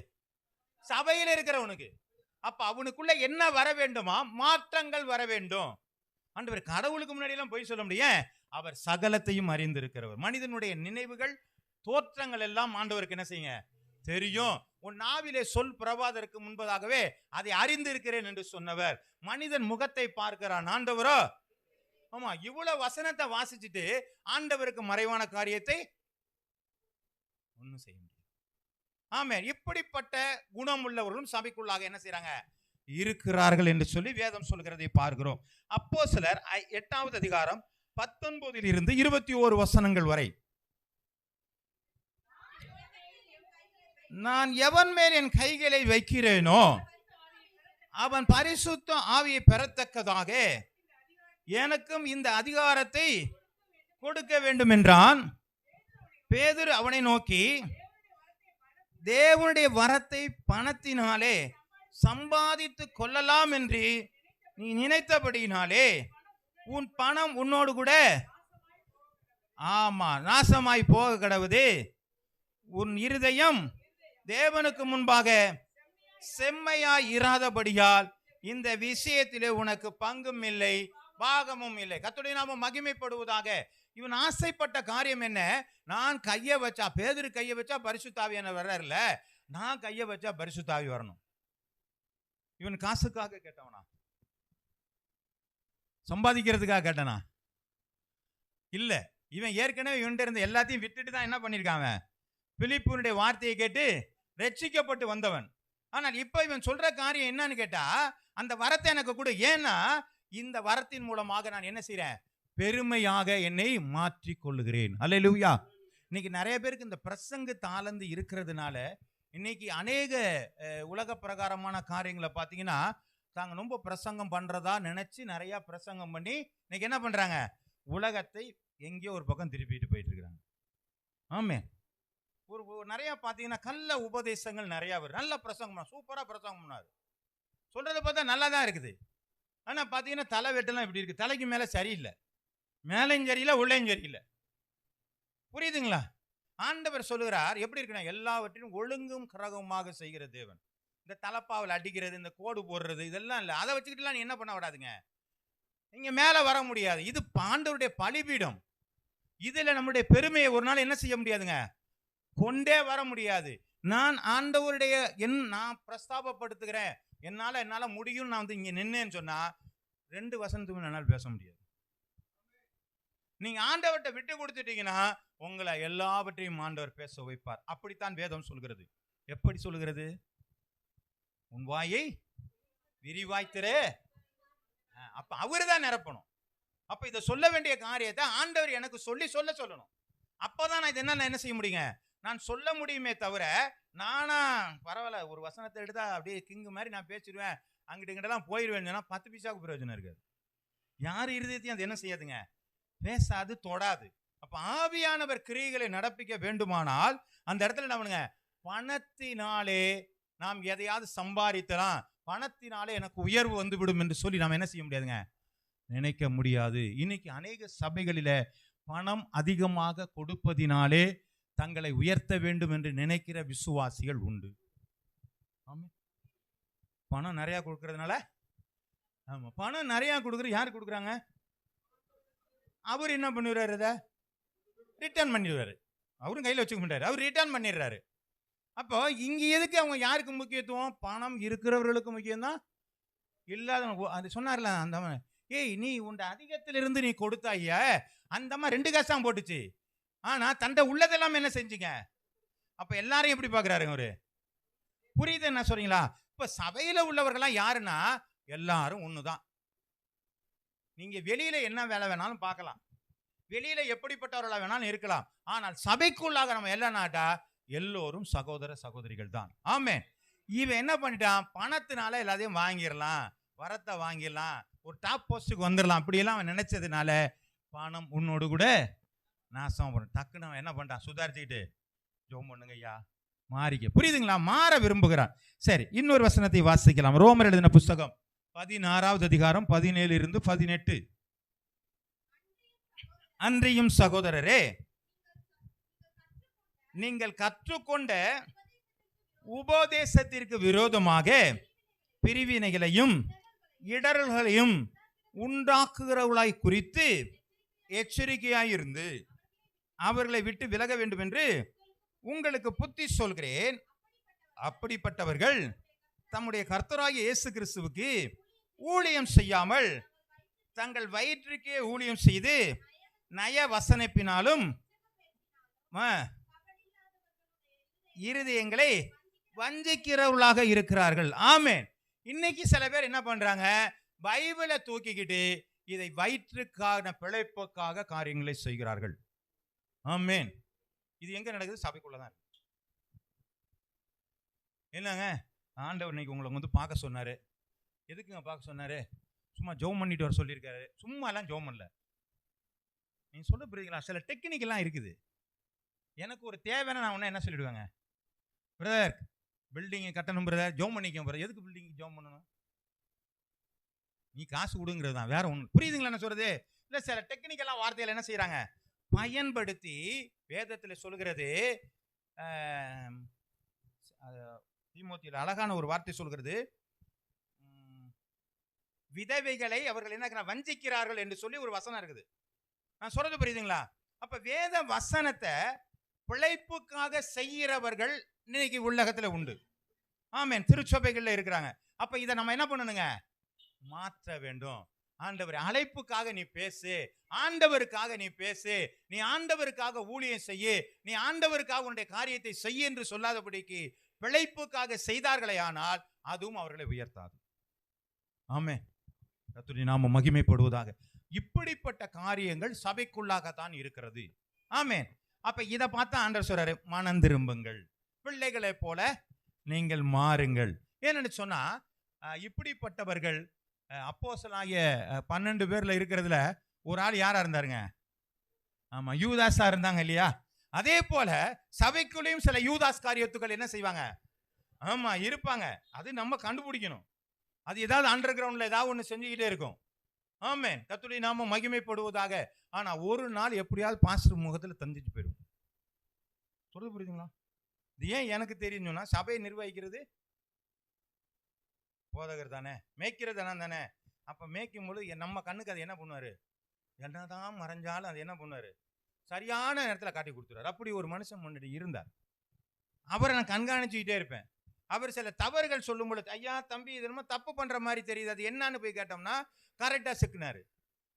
சபையில இருக்கிறவனுக்கு. அப்ப அவனுக்குள்ள என்ன வர வேண்டுமா? மாற்றங்கள் வர வேண்டும். ஆண்டவர் கடவுளுக்கு முன்னாடி எல்லாம் பொய் சொல்ல முடியும். அவர் சகலத்தையும் அறிந்திருக்கிறவர். மனிதனுடைய நினைவுகள், தோற்றங்கள் எல்லாம் ஆண்டவருக்கு என்ன செய்யுங்க? தெரியும். உன் நாவிலே சொல் பிரபாதற்கு முன்பதாகவே அதை அறிந்திருக்கிறேன் என்று சொன்னவர். மனிதன் முகத்தை பார்க்கிறான், ஆண்டவரோ. ஆமா, இவ்வளவு வசனத்தை வாசிச்சுட்டு ஆண்டவருக்கு மறைவான காரியத்தை ஒன்னும் செய்ய முடியும். ஆமே. இப்படிப்பட்ட குணம் உள்ளவர்களும் சபைக்குள்ளாக என்ன செய்யறாங்க? இருக்கிறார்கள் என்று சொல்லி வேதம் சொல்கிறதை பார்க்கிறோம். அப்போஸ்தலர் 8வது அதிகாரம் 19 21 வசனங்கள் வரை. நான் எவன் மேல் என் கைகளை வைக்கிறேனோ அவன் பரிசுத்த ஆவியை பெறத்தக்கதாக எனக்கும் இந்த அதிகாரத்தை கொடுக்க வேண்டும் என்றான். பேதுரு அவனை நோக்கி, தேவனுடைய வரத்தை பணத்தினாலே சம்பாதித்து கொள்ளலாம் என்று நீ நினைத்தபடியினாலே உன் பணம் உன்னோடு கூட ஆமா நாசமாய் போக கடவுது. உன் இருதயம் தேவனுக்கு முன்பாக செம்மையாய் இராதபடியால் இந்த விஷயத்திலே உனக்கு பங்கும் இல்லை பாகமும் இல்லை. கர்த்தருடைய நாமம் மகிமைப்படுவதாக. இவன் ஆசைப்பட்ட காரியம் என்ன? நான் கையை வச்சா, பேதுரு கையை வச்சா பரிசுத்தாவியான வர்றல, நான் கையை வச்சா பரிசுத்தாவி வரணும். இவன் காசுக்காக கேட்டவனா? சம்பாதிக்கிறதுக்காக கேட்டனா? இல்ல. இவன் ஏற்கனவே இவன்கிட்ட இருந்த எல்லாத்தையும் விட்டுட்டு தான் என்ன பண்ணிருக்காங்க, பிலிப்புனுடைய வார்த்தையை கேட்டு ரட்சிக்கப்பட்டு வந்தவன். ஆனால் இப்ப இவன் சொல்ற காரியம் என்னன்னு கேட்டா, அந்த வரத்தை எனக்கு கூட. ஏன்னா இந்த வரத்தின் மூலமாக நான் என்ன செய்றேன்? பெருமையாக என்னை மாற்றிக் கொள்ளுகிறேன். அல்லேலூயா. இன்னைக்கு நிறைய பேருக்கு இந்த பிரசங்க தாளந்து இருக்கிறதுனால இன்னைக்கு அநேக உலக பிரகாரமான காரியங்களை பார்த்தீங்கன்னா தாங்க ரொம்ப பிரசங்கம் பண்றதா நினைச்சு நிறைய பிரசங்கம் பண்ணி இன்னைக்கு என்ன பண்றாங்க? உலகத்தை எங்கேயோ ஒரு பக்கம் திருப்பிட்டு போயிட்டு இருக்கிறாங்க. ஆமே. ஒரு நிறைய பார்த்தீங்கன்னா கள்ள உபதேசங்கள் நிறைய வரும். நல்ல பிரசங்கம், சூப்பரா பிரசங்கம் பண்ணாரு, சொல்றதை பார்த்தா நல்லா தான் இருக்குது. ஆனா பார்த்தீங்கன்னா தலை வெட்டெல்லாம் இப்படி இருக்கு, தலைக்கு மேல சரியில்லை, மேலையும் சரியில்லை உள்ளேயும் சரியில்லை. புரியுதுங்களா? ஆண்டவர் சொல்லுகிறார் எப்படி இருக்குன்னா, எல்லாவற்றையும் ஒழுங்கும் கிரகமாக செய்கிற தேவன். இந்த தலப்பாவில் அடிக்கிறது, இந்த கோடு போடுறது இதெல்லாம் இல்லை. அதை வச்சுக்கிட்டுலாம் நீ என்ன பண்ண விடாதுங்க, நீங்க மேல வர முடியாது. இது ஆண்டவருடைய பலிபீடம். இதுல நம்முடைய பெருமையை ஒரு நாள் என்ன செய்ய முடியாதுங்க, கொண்டே வர முடியாது. நான் ஆண்டவருடைய நான் பிரஸ்தாபப்படுத்துகிறேன், என்னால முடியும், நான் வந்து இங்க நின்னேன்னு சொன்னா 2 வசனத்துக்கு என்னால் பேச முடியாது. நீங்க ஆண்டவர்கிட்ட விட்டு கொடுத்துட்டீங்கன்னா உங்களை எல்லாவற்றையும் ஆண்டவர் பேச வைப்பார். அப்படித்தான் வேதம் சொல்கிறது. எப்படி சொல்கிறது? உன் வாயை விரிவாய்த்திரே. அப்ப அவரு தான் நிரப்பணும். அப்ப இதை சொல்ல வேண்டிய காரியத்தை ஆண்டவர் எனக்கு சொல்லணும். அப்பதான் நான் இது என்ன செய்ய முடியுங்க, நான் சொல்ல முடியுமே தவிர நானா பரவாயில்ல ஒரு வசனத்தை எடுத்தா அப்படியே கிங்கு மாதிரி நான் பேசிடுவேன், அங்கிட்ட இங்கிட்டலாம் போயிடுவேன் சொன்னா 10 பைசாவுக்கு பிரயோஜனம் இருக்காது. யார் இருதயத்தையும் அது என்ன செய்யாதுங்க, பேசாது, தொடாது. அப்ப ஆவியானவர் கிரியைகளை நடப்பிக்க வேண்டுமானால் அந்த இடத்துல என்ன பண்ணுங்க, பணத்தினாலே நாம் எதையாவது சம்பாதித்தலாம், பணத்தினாலே எனக்கு உயர்வு வந்துவிடும் என்று சொல்லி நாம் என்ன செய்ய முடியாதுங்க, நினைக்க முடியாது. இன்னைக்கு அநேக சபைகளில பணம் அதிகமாக கொடுப்பதினாலே தங்களை உயர்த்த வேண்டும் என்று நினைக்கிற விசுவாசிகள் உண்டு. பணம் நிறைய கொடுக்கறதுனால, ஆமா பணம் நிறைய கொடுக்குற யாரு கொடுக்குறாங்க, அவர் என்ன பண்ணிடுறாரு, அதை ரிட்டர்ன் பண்ணிடுவாரு. அவரும் கையில் வச்சுக்க மாட்டாரு, அவர் ரிட்டர்ன் பண்ணிடுறாரு. அப்போ இங்க எதுக்கு அவங்க யாருக்கு முக்கியத்துவம், பணம் இருக்கிறவர்களுக்கு முக்கியம் தான், இல்லாதவங்க. அது சொன்னார்ல அந்த, ஏய் நீ உண்ட அதிகத்திலிருந்து நீ கொடுத்தாய, அந்த அம்மா 2 காசு தான் போட்டுச்சு, ஆனா தண்டை உள்ளதெல்லாம் என்ன செஞ்சீங்க. அப்ப எல்லாரையும் எப்படி பாக்குறாருங்க அவரு? புரியுது என்ன சொல்றீங்களா? இப்ப சபையில உள்ளவர்கள்லாம் யாருன்னா எல்லாரும் ஒண்ணுதான். நீங்க வெளியில என்ன வேலை வேணாலும் பார்க்கலாம், வெளியில எப்படிப்பட்டவர்களா வேணாலும் இருக்கலாம், ஆனால் சபைக்குள்ளாக நம்ம எல்லாம்னாட்டா எல்லோரும் சகோதர சகோதரிகள் தான். ஆமே. இவன் என்ன பண்ணிட்டான், பணத்தினால எல்லாத்தையும் வாங்கிடலாம், வரத்தை வாங்கிடலாம், ஒரு டாப் போஸ்டுக்கு வந்துடலாம், அப்படியெல்லாம் அவன் நினைச்சதுனால பணம் உன்னோடு கூட நாசம் பண்ணும். டக்குன்னு அவன் என்ன பண்ணிட்டான், சுதாரிச்சுக்கிட்டு ஜோம் பண்ணுங்க ஐயா மாறிக்க. புரியுதுங்களா? மாற விரும்புகிறான். சரி, இன்னொரு வசனத்தை வாசிக்கலாம். ரோமர் எழுதின புஸ்தகம் 16வது அதிகாரம் 17-18. அன்றியும் சகோதரரே, நீங்கள் கற்றுக்கொண்ட உபதேசத்திற்கு விரோதமாக பிரிவினைகளையும் இடர்களையும் உண்டாக்குகிறவர்களாய் குறித்து எச்சரிக்கையாயிருந்து அவர்களை விட்டு விலக வேண்டும் என்று உங்களுக்கு புத்தி சொல்கிறேன். அப்படிப்பட்டவர்கள் தம்முடைய கர்த்தராகிய இயேசு கிறிஸ்துவுக்கு ஊழியம் செய்யாமல் தங்கள் வயிற்றுக்கே ஊழியம் செய்து நய வசனிப்பினாலும் இருதயங்களை வஞ்சிக்கிறவர்களாக இருக்கிறார்கள். ஆமென். இன்னைக்கு சில பேர் என்ன பண்றாங்க, பைபிளை தூக்கிக்கிட்டு இதை வயிற்றுக்கான பிழைப்புக்காக காரியங்களை செய்கிறார்கள். ஆமென். இது எங்க நடக்குது? சபைக்குள்ளதான். என்னங்க ஆண்டவர் இன்னைக்கு உங்களை வந்து பார்க்க சொன்னாரு. எதுக்குங்க பார்க்க சொன்னாரு? சும்மா ஜெபம் பண்ணிட்டு வர சொல்லியிருக்காரு. சும்மா எல்லாம் ஜெபம் பண்ணல. நீங்க சொல்ல புரியுங்களா? சில டெக்னிக் எல்லாம் இருக்குது. எனக்கு ஒரு தேவைன்னா நான் உடனே என்ன சொல்லிடுவாங்க, பிரதர் பில்டிங் கட்டணும் பிரதர், ஜோம் பண்ணிக்க பிரதர். எதுக்கு பில்டிங் ஜோம் பண்ணணும்? நீ காசு கொடுங்கிறது தான், வேற ஒன்று. புரியுதுங்களா என்ன சொல்றது? இல்லை, சில டெக்னிக்கலாக வார்த்தையில் என்ன செய்யறாங்க பயன்படுத்தி வேதத்தில் சொல்கிறது. தீமோத்தியில் அழகான ஒரு வார்த்தை சொல்கிறது, விதவைகளை அவர்கள் என்ன வஞ்சிக்கிறார்கள் என்று சொல்லி ஒரு வசனம் இருக்குது. நான் சொல்றது புரியுதுங்களா? அப்ப வேத வசனத்தை பிழைப்புக்காக செய்கிறவர்கள் இன்னைக்கு உலகத்துல உண்டு. ஆமென். திருச்சபைகள்ல இருக்கிறாங்க. அப்ப இதை நம்ம என்ன பண்ணணுங்க? மாற்ற வேண்டும். ஆண்டவர் அழைப்புக்காக நீ பேசு, ஆண்டவருக்காக நீ பேசு, நீ ஆண்டவருக்காக ஊழியம் செய்ய, நீ ஆண்டவருக்காக உன்னுடைய காரியத்தை செய்ய என்று சொல்லாதபடிக்கு பிழைப்புக்காக செய்தார்களே ஆனால் அதுவும் அவர்களை உயர்த்தாது. ஆமென். கர்த்தருடைய நாமம் மகிமைப்படுவதாக. இப்படிப்பட்ட காரியங்கள் சபைக்குள்ளாகத்தான் இருக்கிறது. ஆமென். அப்ப இதை பார்த்தா ஆண்டவர் சொல்றாரு, மனம் திரும்புங்கள், பிள்ளைகளை போல நீங்கள் மாறுங்கள். ஏன்னு சொன்னா இப்படிப்பட்டவர்கள் அப்போஸ்தலனாகிய 12 பேர்ல இருக்கிறதுல ஒரு ஆள் யாரா இருந்தாருங்க? ஆமா, யூதாஸா இருந்தாங்க இல்லையா? அதே போல சபைக்குள்ளேயும் சில யூதாஸ் காரியத்துக்கள் என்ன செய்வாங்க? ஆமா, இருப்பாங்க. அது நம்ம கண்டுபிடிக்கணும். அது ஏதாவது அண்டர் கிரவுண்ட்ல ஏதாவது ஒன்று செஞ்சுக்கிட்டே இருக்கும். ஆமென். கர்த்தருடைய நாமம் மகிமைப்படுவதாக. ஆனா ஒரு நாள் எப்படியாவது பாஸ்டர் முகத்தில் தந்துட்டு போயிடும். சொல்றது புரியுதுங்களா? இது ஏன் எனக்கு தெரியும் சொன்னா, சபையை நிர்வகிக்கிறது போதகர் தானே, மேய்க்கிறது தானே. அப்ப மேய்க்கும் பொழுது நம்ம கண்ணுக்கு அது என்ன பண்ணுவாரு? என்னதான் மறைஞ்சாலும் அது என்ன பண்ணுவாரு? சரியான நேரத்தில் காட்டி கொடுத்துருவார். அப்படி ஒரு மனுஷன் முன்னாடி இருந்தார். அவரை நான் கண்காணிச்சுக்கிட்டே இருப்பேன். அவர் சில தவறுகள் சொல்லும் பொழுது, ஐயா தம்பி இது ரொம்ப தப்பு பண்ற மாதிரி தெரியுது, அது என்னன்னு போய் கேட்டோம்னா கரெக்டா சிக்கினாரு.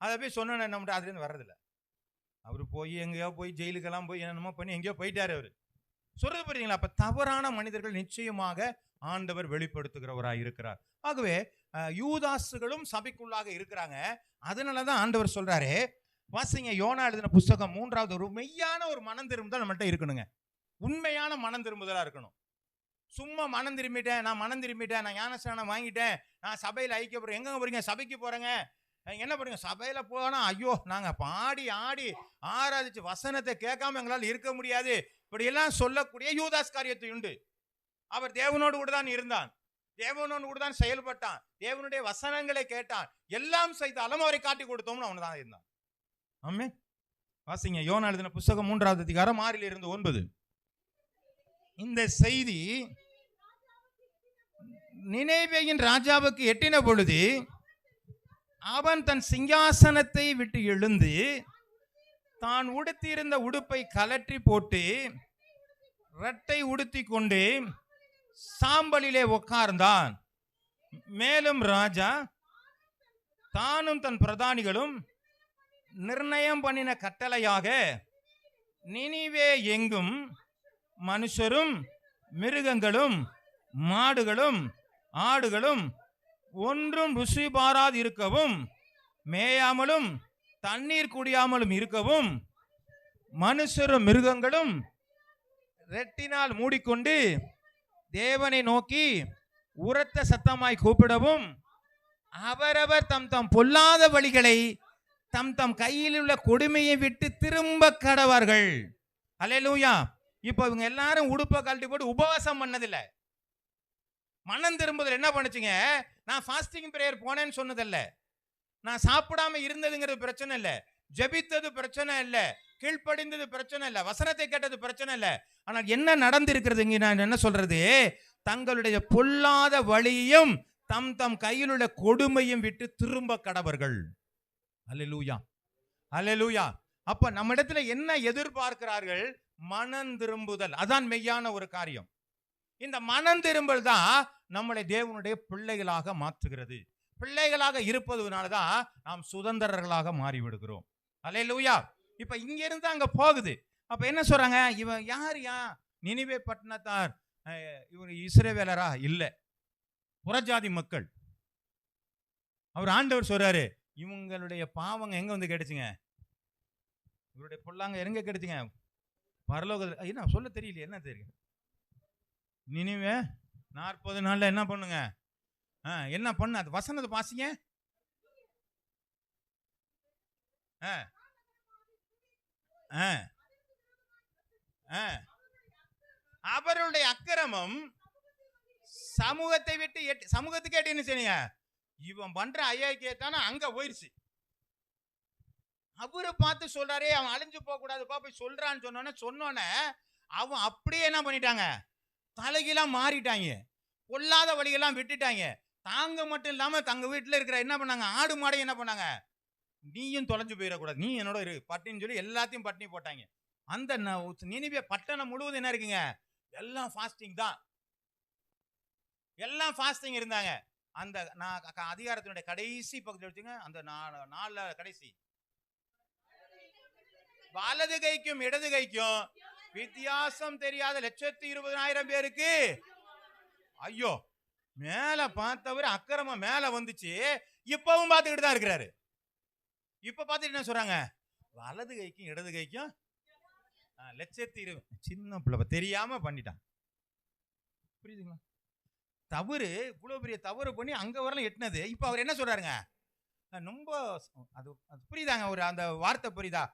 அதை போய் சொன்ன நம்ம அதுலேருந்து வர்றதில்ல. அவரு போய் எங்கேயோ போய் ஜெயிலுக்கெல்லாம் போய் என்னென்னமோ பண்ணி எங்கேயோ போயிட்டாரு அவரு. சொல்றது புரியுதுங்களா? அப்ப தவறான மனிதர்கள் நிச்சயமாக ஆண்டவர் வெளிப்படுத்துகிறவராக இருக்கிறார். ஆகவே யூதாசுகளும் சபைக்குள்ளாக இருக்கிறாங்க. அதனாலதான் ஆண்டவர் சொல்றாரு, வாசிங்க யோனா எழுதின புஸ்தகம் 3வது, ஒரு மெய்யான ஒரு மனம் திரும்புதல் நம்மள்ட்ட இருக்கணுங்க. உண்மையான மனம் திரும்புதலா இருக்கணும். சும்மா மனம் திரும்பிட்டேன், நான் ஞானஸ்நானம் வாங்கிட்டேன், நான் சபையில் ஐக்கியப்படுறேன். எங்க போறீங்க? சபைக்கு போறேங்க. என்ன பண்ணுங்க? சபையில போனா ஐயோ நாங்க பாடி ஆடி ஆராதிச்சு வசனத்தை கேட்காம எங்களால் இருக்க முடியாது, இப்படி எல்லாம் சொல்லக்கூடிய யூதாஸ் காரியத்தை உண்டு. அவர் தேவனோடு கூட தான் இருந்தான், தேவனோடு கூட தான் செயல்பட்டான், தேவனுடைய வசனங்களை கேட்டான், எல்லாம் செய்தாலும் அவரை காட்டி கொடுத்தோம்னு அவன் தான் இருந்தான். ஆமென். வாசிங்க யோனா எழுதின புஸ்தகம் 3வது அதிகாரம் 6 to 9. இந்த செய்தி நினைவேயின் ராஜாவுக்கு எட்டின பொழுது அவன் தன் சிங்காசனத்தை விட்டு எழுந்து தான் உடுத்தியிருந்த உடுப்பை கலற்றி போட்டு இரட்டை உடுத்தி கொண்டு சாம்பலிலே உட்கார்ந்தான். மேலும் ராஜா தானும் தன் பிரதானிகளும் நிர்ணயம் பண்ணின கட்டளையாக நினிவே எங்கும் மனுஷரும் மிருகங்களும் மாடுகளும் ஆடுகளும் ஒன்றும் ருசி பாராது இருக்கவும், மேயாமலும் தண்ணீர் குடியாமலும் இருக்கவும், மனுஷரும் மிருகங்களும் ரெட்டினால் மூடிக்கொண்டு தேவனை நோக்கி உரத்த சத்தமாய் கூப்பிடவும், அவரவர் தம் தம் பொல்லாத வழிகளை தம் தம் கையில் உள்ள கொடுமையை விட்டு திரும்ப கடவார்கள். அல்லேலூயா. இப்போ இவங்க எல்லாரும் உடுப்பை கழட்டி போட்டு உபவாசம் பண்ணதில்லை, மனம் திரும்புதல் என்ன பண்ணுச்சுங்க? நான் ஃபாஸ்டிங் பிரேயர் போனேன்னு சொன்னதில்லை, நான் சாப்பிடாம இருந்ததுங்கிறது பிரச்சனை இல்லை, ஜெபித்தது பிரச்சனை இல்லை, கீழ்ப்படிந்தது பிரச்சனை இல்லை, வசனத்தை கேட்டது பிரச்சனை இல்லை. ஆனால் என்ன நடந்திருக்கிறதுங்க? நான் என்ன சொல்றது? தங்களுடைய பொல்லாத வழியையும் தம் தம் கையில் உள்ள கொடுமையும் விட்டு திரும்ப கடவர்கள். அல்லேலூயா, அல்லேலூயா. அப்ப நம்ம இடத்துல என்ன எதிர்பார்க்கிறார்கள்? மனம் திரும்புதல். அதான் மெய்யான ஒரு காரியம். இந்த மனம் திரும்பல் தான் நம்மளை தேவனுடைய பிள்ளைகளாக மாற்றுகிறது. பிள்ளைகளாக இருப்பதுனாலதான் நாம் சுதந்திரர்களாக மாறிவிடுகிறோம். அல்லேலூயா. இப்ப இங்க இருந்து அங்க போகுது. அப்ப என்ன சொல்றாங்க? இவன் யார்? நினிவே பட்டணத்தார், இவர் இஸ்ரவேலரா? இல்ல, புறஜாதி மக்கள். அவர் ஆண்டவர் சொல்றாரு, இவங்களுடைய பாவங்க எங்க வந்து கிடைச்சுங்க? இவருடைய பொல்லாங்க எங்க கிடைச்சுங்க? பரலோகத்தில். என்ன சொல்ல தெரியல, என்ன தெரியும்? நினிவே 40 நாள்ல என்ன பண்ணுங்க? என்ன பண்ண? அது வசனத்தை பாசிங்க. அவருடைய அக்கிரமம் சமூகத்தை விட்டு சமூகத்துக்கு என்ன செய்யுங்க, இவன் பண்ற ஐயாக்கியத்தான அங்க போயிருச்சு. அவரை பார்த்து சொல்றாரே, அவன் அழிஞ்சு போக கூடாதுப்பா போய் சொல்றான்னு சொன்னோன்னே அவன் அப்படியே என்ன பண்ணிட்டாங்க, தலைகீழாம் மாறிட்டாங்க, பொல்லாத வழியெல்லாம் விட்டுட்டாங்க. தாங்க மட்டும் இல்லாம தங்க வீட்டுல இருக்கிற என்ன பண்ணாங்க, ஆடு மாடை என்ன பண்ணாங்க, நீயும் தொலைஞ்சு போயிடக்கூடாது, நீ என்னோட இரு பட்டின்னு சொல்லி எல்லாத்தையும் பட்டினி போட்டாங்க. அந்த நினிவே பட்டணம் முழுவதும் என்ன இருக்குங்க, எல்லாம் ஃபாஸ்டிங் தான், எல்லாம் ஃபாஸ்டிங் இருந்தாங்க. அந்த அதிகாரத்தினுடைய கடைசி பகுதியில் வச்சுங்க, அந்த நாலு கடைசி வலது கைக்கும் இடது கைக்கும் வித்தியாசம் தெரியாத 120,000 பேருக்கு. ஐயோ, மேல பார்த்தவர் அக்கிரமம் மேல வந்துச்சு, இப்பவும் பார்த்துக்கிட்டு தான் இருக்கிறாரு. இப்ப பார்த்துட்டு என்ன சொல்றாங்க, வலது கைக்கும் இடது கைக்கும் 120,000. சின்ன பிள்ளை தெரியாம பண்ணிட்டான், புரியுதுங்களா? தவறு, இவ்வளவு பெரிய தவறு பண்ணி அங்க வரலாம் எட்டினது. இப்ப அவர் என்ன சொல்றாருங்க, ரொம்ப அது புரியுதாங்க, ஒரு அந்த வார்த்தை புரியுதா?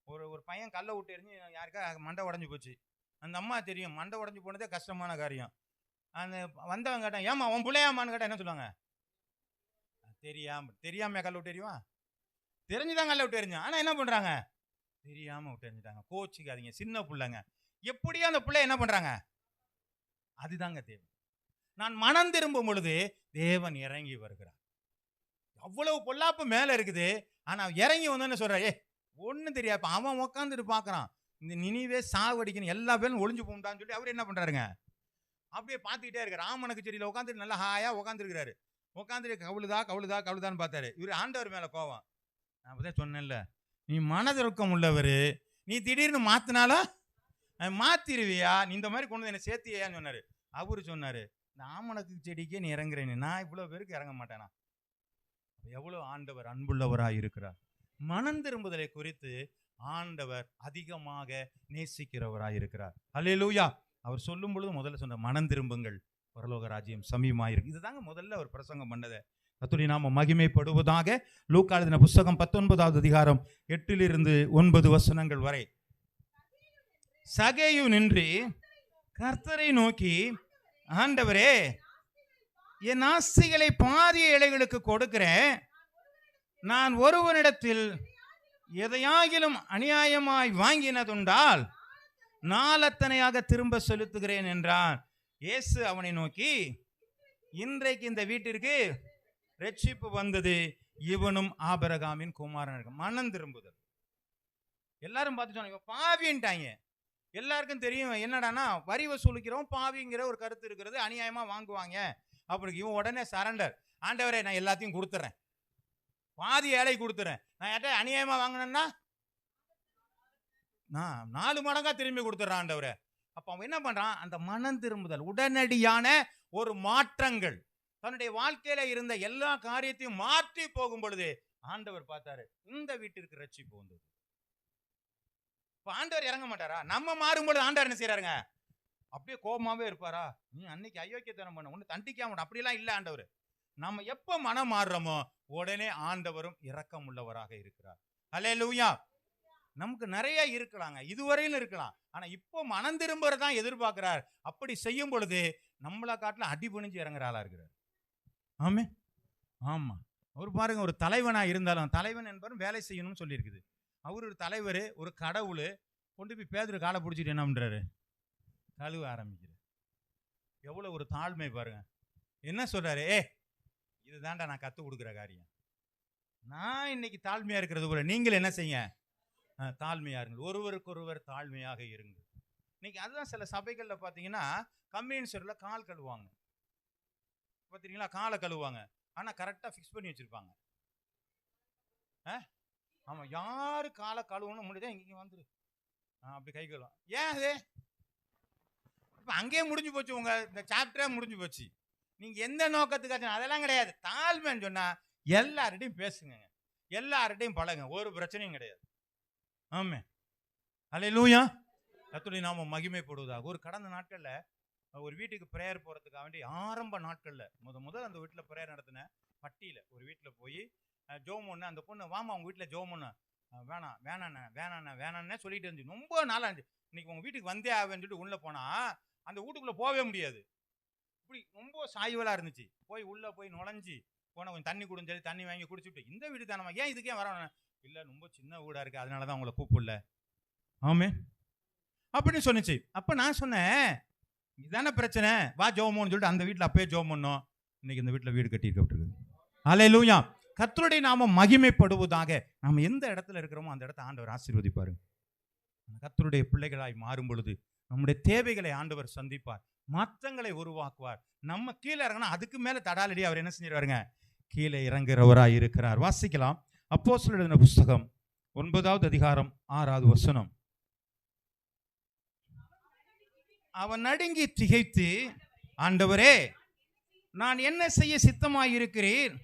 ஒரு பையன் கல்லை விட்டு எறிஞ்சு யாருக்கா மண்டை உடஞ்சி போச்சு. அந்த அம்மா தெரியும் மண்டை உடஞ்சி போனதே கஷ்டமான காரியம். அந்த வந்தவங்க கேட்டான், ஏமா உன் பிள்ளையாமான்னு கேட்டா என்ன சொல்லுவாங்க, தெரியாம கல்லை விட்டு எறிவா, தெரிஞ்சுதான் கல்லை விட்டு எறிஞ்சான். ஆனா என்ன பண்றாங்க, தெரியாம விட்டு எறிஞ்சிட்டாங்க. கோச்சிக்காதீங்க, சின்ன பிள்ளைங்க. எப்படியும் அந்த பிள்ளை என்ன பண்றாங்க, அதுதாங்க தேவை. நான் மனம் திரும்பும் பொழுது தேவன் இறங்கி வருகிறார். அவ்வளவு பொல்லாப்பு மேல இருக்குது, ஆனா இறங்கி வந்து சொல்ற, ஒன்னும் தெரியாது. அவன் உட்காந்துட்டு பாக்குறான், இந்த நினிவே சாவடிக்கணும், எல்லா பேரும் ஒளிஞ்சு போட்டான்னு சொல்லி அவர் என்ன பண்றாருங்க, அப்படியே பார்த்துக்கிட்டே இருக்காரு. ராமனுக்கு செடியில உட்காந்துட்டு நல்லா ஹாயா உட்காந்துருக்கிறாரு. உட்காந்துட்டு கவுளுதான்னு பார்த்தாரு. இவர் ஆண்டவர் மேல கோவம். நான் அப்பதான் சொன்னேன்ல, நீ மனதிறக்கம் உள்ளவர், நீ திடீர்னு மாத்தினாலும் மாத்திருவியா, நீ இந்த மாதிரி கொண்டு என்ன சேர்த்தியான்னு சொன்னாரு. அவரு சொன்னாரு, இந்த ஆமணக்கு செடிக்கே நீ இறங்குறேன்னு, நான் இவ்வளவு பேருக்கு இறங்க மாட்டேனா? எவ்வளவு ஆண்டவர் அன்புள்ளவராய் இருக்கிறார். மனம் திரும்புதலை குறித்து ஆண்டவர் அதிகமாக நேசிக்கிறவராய் இருக்கிறார். அல்லேலூயா. அவர் சொல்லும் பொழுது முதல்ல சொன்ன மனம் திரும்புங்கள், பரலோக ராஜ்யம் சமீபமாயிருக்கு. இதுதாங்க முதல்ல அவர் பிரசங்கம் பண்ணதை. கர்த்தருடைய நாமம் மகிமைப்படுவதாக. லூக்கா எழுதின புத்தகம் 19வது அதிகாரம் 8 வசனங்கள் வரை. சகேயு நின்று கர்த்தரை நோக்கி, ஆண்டவரே, என் ஆஸ்திகளை பாதி ஏழைகளுக்கு கொடுக்கிறேன், நான் ஒருவனிடத்தில் எதையாகிலும் அநியாயமாய் வாங்கினதுண்டால் நாளத்தனையாக திரும்ப செலுத்துகிறேன் என்றான். இயேசு அவனை நோக்கி, இன்றைக்கு இந்த வீட்டிற்கு ரட்சிப்பு வந்தது, இவனும் ஆபிரகாமின் குமாரன். மனம் திரும்புதல். எல்லாரும் பார்த்து சொன்னாங்க பாவின்ட்டாங்க. எல்லாருக்கும் தெரியும் என்னடானா, வரி வசூலிக்கிறோம் பாவிங்கிற ஒரு கருத்து இருக்கிறது, அநியாயமா வாங்குவாங்க. அப்படி இவன் உடனே சரண்டர், ஆண்டவரே நான் எல்லாத்தையும் கொடுத்துறேன், பாதி ஏழை கொடுத்துறேன், நான் யார்ட்ட அநியாயமா வாங்கினேன்னா நான் 4 மடங்கா திரும்பி கொடுத்துட்றான் ஆண்டவரே. அப்ப அவன் என்ன பண்றான், அந்த மனம் திரும்புதல், உடனடியான ஒரு மாற்றங்கள், தன்னுடைய வாழ்க்கையில இருந்த எல்லா காரியத்தையும் மாற்றி போகும் பொழுது ஆண்டவர் பார்த்தாரு, இந்த வீட்டிற்கு ரட்சிப்பு வந்தது. இப்ப ஆண்டவர் இறங்க மாட்டாரா? நம்ம மாறும்பொழுது ஆண்டவர் என்ன செய்யறாருங்க, அப்படியே கோபமாவே இருப்பாரா? நீ அன்னைக்கு அயோக்கியத்தனம் பண்ண, ஒண்ணு தண்டிக்காம, அப்படிலாம் இல்ல ஆண்டவர். நம்ம எப்ப மனம் மாறுறோமோ உடனே ஆண்டவரும் இரக்கம் உள்ளவராக இருக்கிறார். அல்லேலூயா. நமக்கு நிறைய இருக்கலாங்க, இதுவரையிலும் இருக்கலாம், ஆனா இப்போ மனம் திரும்புறதான் எதிர்பார்க்கிறார். அப்படி செய்யும் பொழுது நம்மளை காட்டில அடிபணிஞ்சு இறங்குற ஆளா இருக்கிறார். ஆமே, ஆமா. அவர் பாருங்க, ஒரு தலைவனா இருந்தாலும், தலைவன் என்பவரும் வேலை செய்யணும்னு சொல்லி இருக்குது. அவர் ஒரு தலைவர், ஒரு கடவுள், கொண்டு போய் பேதுரு காலை பிடிச்சிட்டு என்ன பண்றாரு, கழுவ ஆரம்பிக்கிறார். எவ்வளவு ஒரு தாழ்மை பாருங்க. என்ன சொல்றாரு, இதுதான்டா நான் கற்றுக் கொடுக்குற காரியம். நான் இன்னைக்கு தாழ்மையா இருக்கிறது போல நீங்கள் என்ன செய்ய, தாழ்மையா இருங்கள், ஒருவருக்கொருவர் தாழ்மையாக இருங்க. இன்னைக்கு அதுதான் சில சபைகள்ல பாத்தீங்கன்னா, கம்யூனிஸ்ட்ல கால் கழுவாங்க பாத்தீங்களா, காலை கழுவாங்க, ஆனா கரெக்டா ஃபிக்ஸ் பண்ணி வச்சிருப்பாங்க. ஆமா, யாரு காலை கழுவணும் முடியுதா இங்க வந்துரு, அப்படி கை கழுவும். ஏன் அது இப்ப அங்கேயே முடிஞ்சு போச்சு, உங்க இந்த சாப்டரே முடிஞ்சு போச்சு. நீங்க எந்த நோக்கத்துக்காச்சும் அதெல்லாம் கிடையாது. தாழ்மைன்னு சொன்னா எல்லார்கிட்டையும் பேசுங்க, எல்லார்கிட்டையும் பழகுங்க, ஒரு பிரச்சனையும் கிடையாது. ஆமே, அல்லேலூயா. கர்த்தருடைய நாமம் மகிமைப்படுவதாக. ஒரு கடந்த நாட்கள்ல ஒரு வீட்டுக்கு பிரேயர் போறதுக்காக வேண்டி, ஆரம்ப நாட்கள்ல முதல் அந்த வீட்டுல பிரேயர் நடத்தின பட்டியில ஒரு வீட்டுல போய் ஜோம் ஒண்ணு, அந்த பொண்ணு வாமா உங்க வீட்டுல ஜோம் ஒண்ணு, வேணாண்ணே சொல்லிட்டு இருந்துச்சு. ரொம்ப நாளா இருந்துச்சு. இன்னைக்கு உங்க வீட்டுக்கு வந்தே ஆவேன்னு சொல்லிட்டு உள்ள போனா, அந்த வீட்டுக்குள்ள போகவே முடியாது. இப்படி ரொம்ப சாய்வலா இருந்துச்சு. போய் உள்ள போய் நுழைஞ்சி போன கொஞ்சம் தண்ணி குடின்னு சொல்லி தண்ணி வாங்கி குடிச்சுட்டு, இந்த வீடு தானம்மா, ஏன் இதுக்கே வரணும்? இல்ல ரொம்ப சின்ன வீடா இருக்கு, அதனாலதான் உங்களை கூப்பிடல. ஆமே அப்படின்னு சொன்னிச்சு. அப்ப நான் சொன்னேன், இதானே பிரச்சனை, வா ஜெபம்னு சொல்லிட்டு அந்த வீட்டில் அப்பயே ஜெபம் பண்ணோம். இன்னைக்கு இந்த வீட்டில் வீடு கட்டியிருக்கப்பட்டிருக்கு. அல்லேலூயா. கர்த்தருடைய நாமம் மகிமைப்படுவதாக. நாம் எந்த இடத்துல இருக்கிறோமோ அந்த இடத்த ஆண்டவர் ஆசீர்வதிப்பாரு. கர்த்தருடைய பிள்ளைகளாய் மாறும் பொழுது நம்முடைய தேவைகளை ஆண்டவர் சந்திப்பார், மாற்றங்களை உருவாக்குவார். நம்ம கீழே இறங்கினா அதுக்கு மேல தடாலடி அவர் என்ன செஞ்சிருவாருங்க, கீழே இறங்குறவராய் இருக்கிறார். வாசிக்கலாம் அப்போஸ்தலர் எழுதின புஸ்தகம் 9வது அதிகாரம் 6வது வசனம். அவன் நடுங்கி திகைத்து, ஆண்டவரே நான் என்ன செய்ய சித்தமாயிருக்கிறீர்?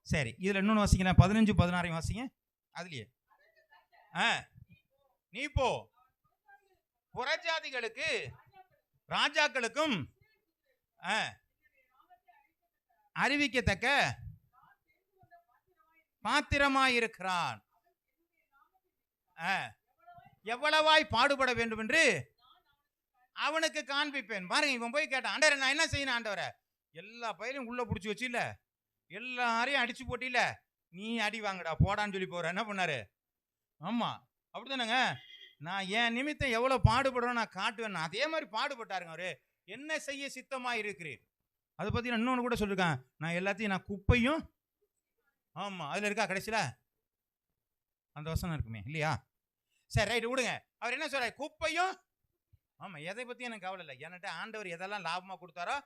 சரி, இதுல இன்னொன்னு வாசிங்க, 15 16 வாசிங்க. அதுலயே நீ போ, புறஜாதிகளுக்கு ராஜாக்களுக்கும் அறிவிக்கத்தக்க பாத்திரமாயிருக்கிறான். எவ்வளவாய் பாடுபட வேண்டும் என்று அவனுக்கு காண்பிப்பேன். பாருங்க, இவன் போய் கேட்டான், ஆண்டவரே நான் என்ன செய்யணும் ஆண்டவரே? எல்லா பயிரையும் உள்ள பிடிச்சி வச்சு இல்ல, எல்லாரையும் அடிச்சு போட்டில, நீ அடி வாங்கடா போடான்னு சொல்லி போற. என்ன பண்ணாரு? ஆமா அப்படித்தானங்க, நான் என் நிமித்தம் எவ்வளவு பாடுபடுறோம் நான் காட்டுவேன். அதே மாதிரி பாடுபட்டாருங்க அவரு. என்ன செய்ய சித்தமா இருக்கிறீர்? அதை பத்தி நான் இன்னொன்னு கூட சொல்லிருக்கேன், நான் எல்லாத்தையும் நான் குப்பையும், ஆமா அதுல இருக்கா கடைசியில அந்த வசனம் இருக்குமே இல்லையா? சரி ரைட் விடுங்க. அவர் என்ன சொல்றாரு? குப்பையும், ஆமா எதை பத்தி எனக்கு கவலை இல்லை, என்கிட்ட ஆண்டவர் எதெல்லாம் லாபமா கொடுத்தாரோ.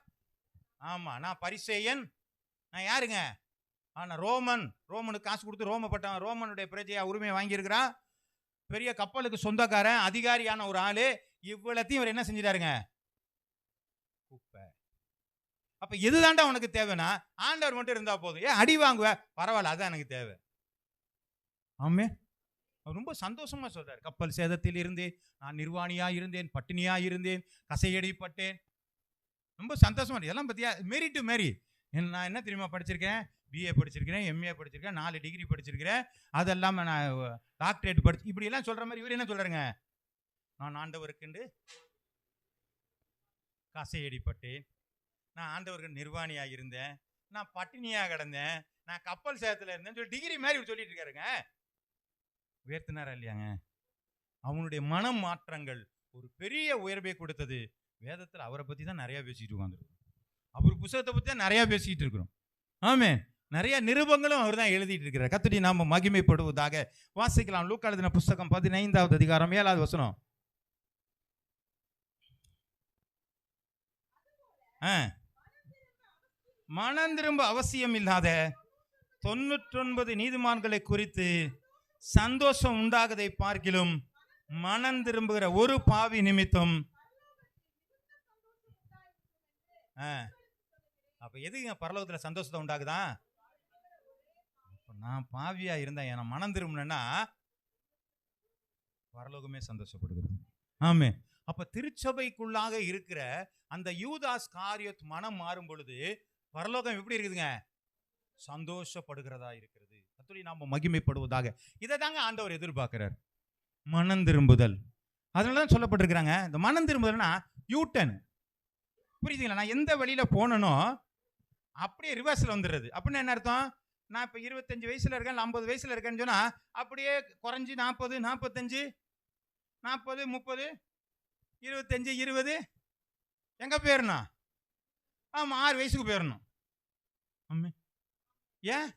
ஆமா நான் பரிசேயன், நான் யாருங்க? ஆனா ரோமனுக்கு காசு கொடுத்து ரோமப்பட்டவன், ரோமனுடைய பிரஜையா உரிமையை வாங்கியிருக்கிறான், பெரிய கப்பலுக்கு சொந்தக்காரன், அதிகாரியான ஒரு ஆளு. இவ்வளத்தையும் இவர் என்ன செஞ்சிட்டாருங்க? குப்பை. அப்ப எதுதாண்டா உனக்கு தேவைன்னா ஆண்டவர் மட்டும் இருந்தா போதும். ஏன் அடி வாங்குவ? பரவாயில்ல, அதான் எனக்கு தேவை. ஆமே, ரொம்ப சந்தோஷமா சொல்றாரு. கப்பல் சேதத்தில் இருந்தேன், நான் நிர்வாணியா இருந்தேன், பட்டினியா இருந்தேன், கசையடிப்பட்டேன். ரொம்ப சந்தோஷமா. இதெல்லாம் பத்தியா மேரி டு மேரி. நான் என்ன தெரியுமா படிச்சிருக்கேன்? பிஏ படிச்சிருக்கிறேன், எம்ஏ படிச்சிருக்கேன், 4 டிகிரி படிச்சிருக்கிறேன், அதெல்லாம் நான் டாக்டரேட் படிச்சு, இப்படி எல்லாம் சொல்ற மாதிரி இவர் என்ன சொல்றாருங்க? நான் ஆண்டவருக்கு கசையடிப்பட்டேன், நான் ஆண்டவருக்கு நிர்வாணியா இருந்தேன், நான் பட்டினியா கிடந்தேன், நான் கப்பல் சேதத்துல இருந்தேன்னு சொல்லி டிகிரி மாதிரி சொல்லிட்டு இருக்காருங்க. உயர்த்தினாரா இல்லையாங்க? அவனுடைய மனம் மாற்றங்கள் ஒரு பெரிய உயர்வை கொடுத்தது. வேதத்தில் அவரை பத்தி தான் நிறைய பேசிட்டு உட்காந்துருக்கோம், அவர் புத்தகத்தை பத்தி தான் நிறைய பேசிட்டு இருக்கிறோம். ஆமே, நிறைய நிருபங்களும் அவர் தான் எழுதிட்டு இருக்கிறார். கர்த்தருடைய நாமம் மகிமைப்படுவதாக. வாசிக்கலாம் லூக்கா எழுதின புஸ்தகம் 15வது அதிகாரம் 7வது வசனம். மனம் திரும்ப அவசியம் இல்லாத 99 நீதிமான்களை குறித்து சந்தோஷம் உண்டாகதை பார்க்கிலும் மனம் திரும்புகிற ஒரு பாவி நிமித்தம். அப்ப எதுங்க பரலோகத்துல சந்தோஷத்தை உண்டாகுதா? நான் பாவியா இருந்தேன், நான் மனம் திரும்பினேன்னா பரலோகமே சந்தோஷப்படுகிறது. ஆமே, அப்ப திருச்சபைக்குள்ளாக இருக்கிற அந்த யூதாஸ் காரியத் மனம் மாறும் பொழுது பரலோகம் எப்படி இருக்குதுங்க? சந்தோஷப்படுகிறதா இருக்கிறது. கர்த்தருடைய நாமம் மகிமைப்படுவதாக. இதை தாங்க ஆண்டவர் எதிர்பார்க்கிறார், மனம் திரும்புதல். அதனாலதான் சொல்லப்பட்டிருக்கிறாங்க, இந்த மனம் திரும்புதல்னா யூட்டன். புரியுதுங்களா? நான் எந்த வழியில போனனோ அப்படியே ரிவர்ஸ்ல வந்துடுறது. அப்படின்னு என்ன அர்த்தம்? நான் இப்ப 25 வயசுல இருக்கேன், 50 வயசுல இருக்கேன்னு சொன்னா அப்படியே குறைஞ்சி 40, 45, 40, 30, 25, 20 எங்க போயிடணும்? ஆமா 6 வயசுக்கு போயிடணும். ஏன்?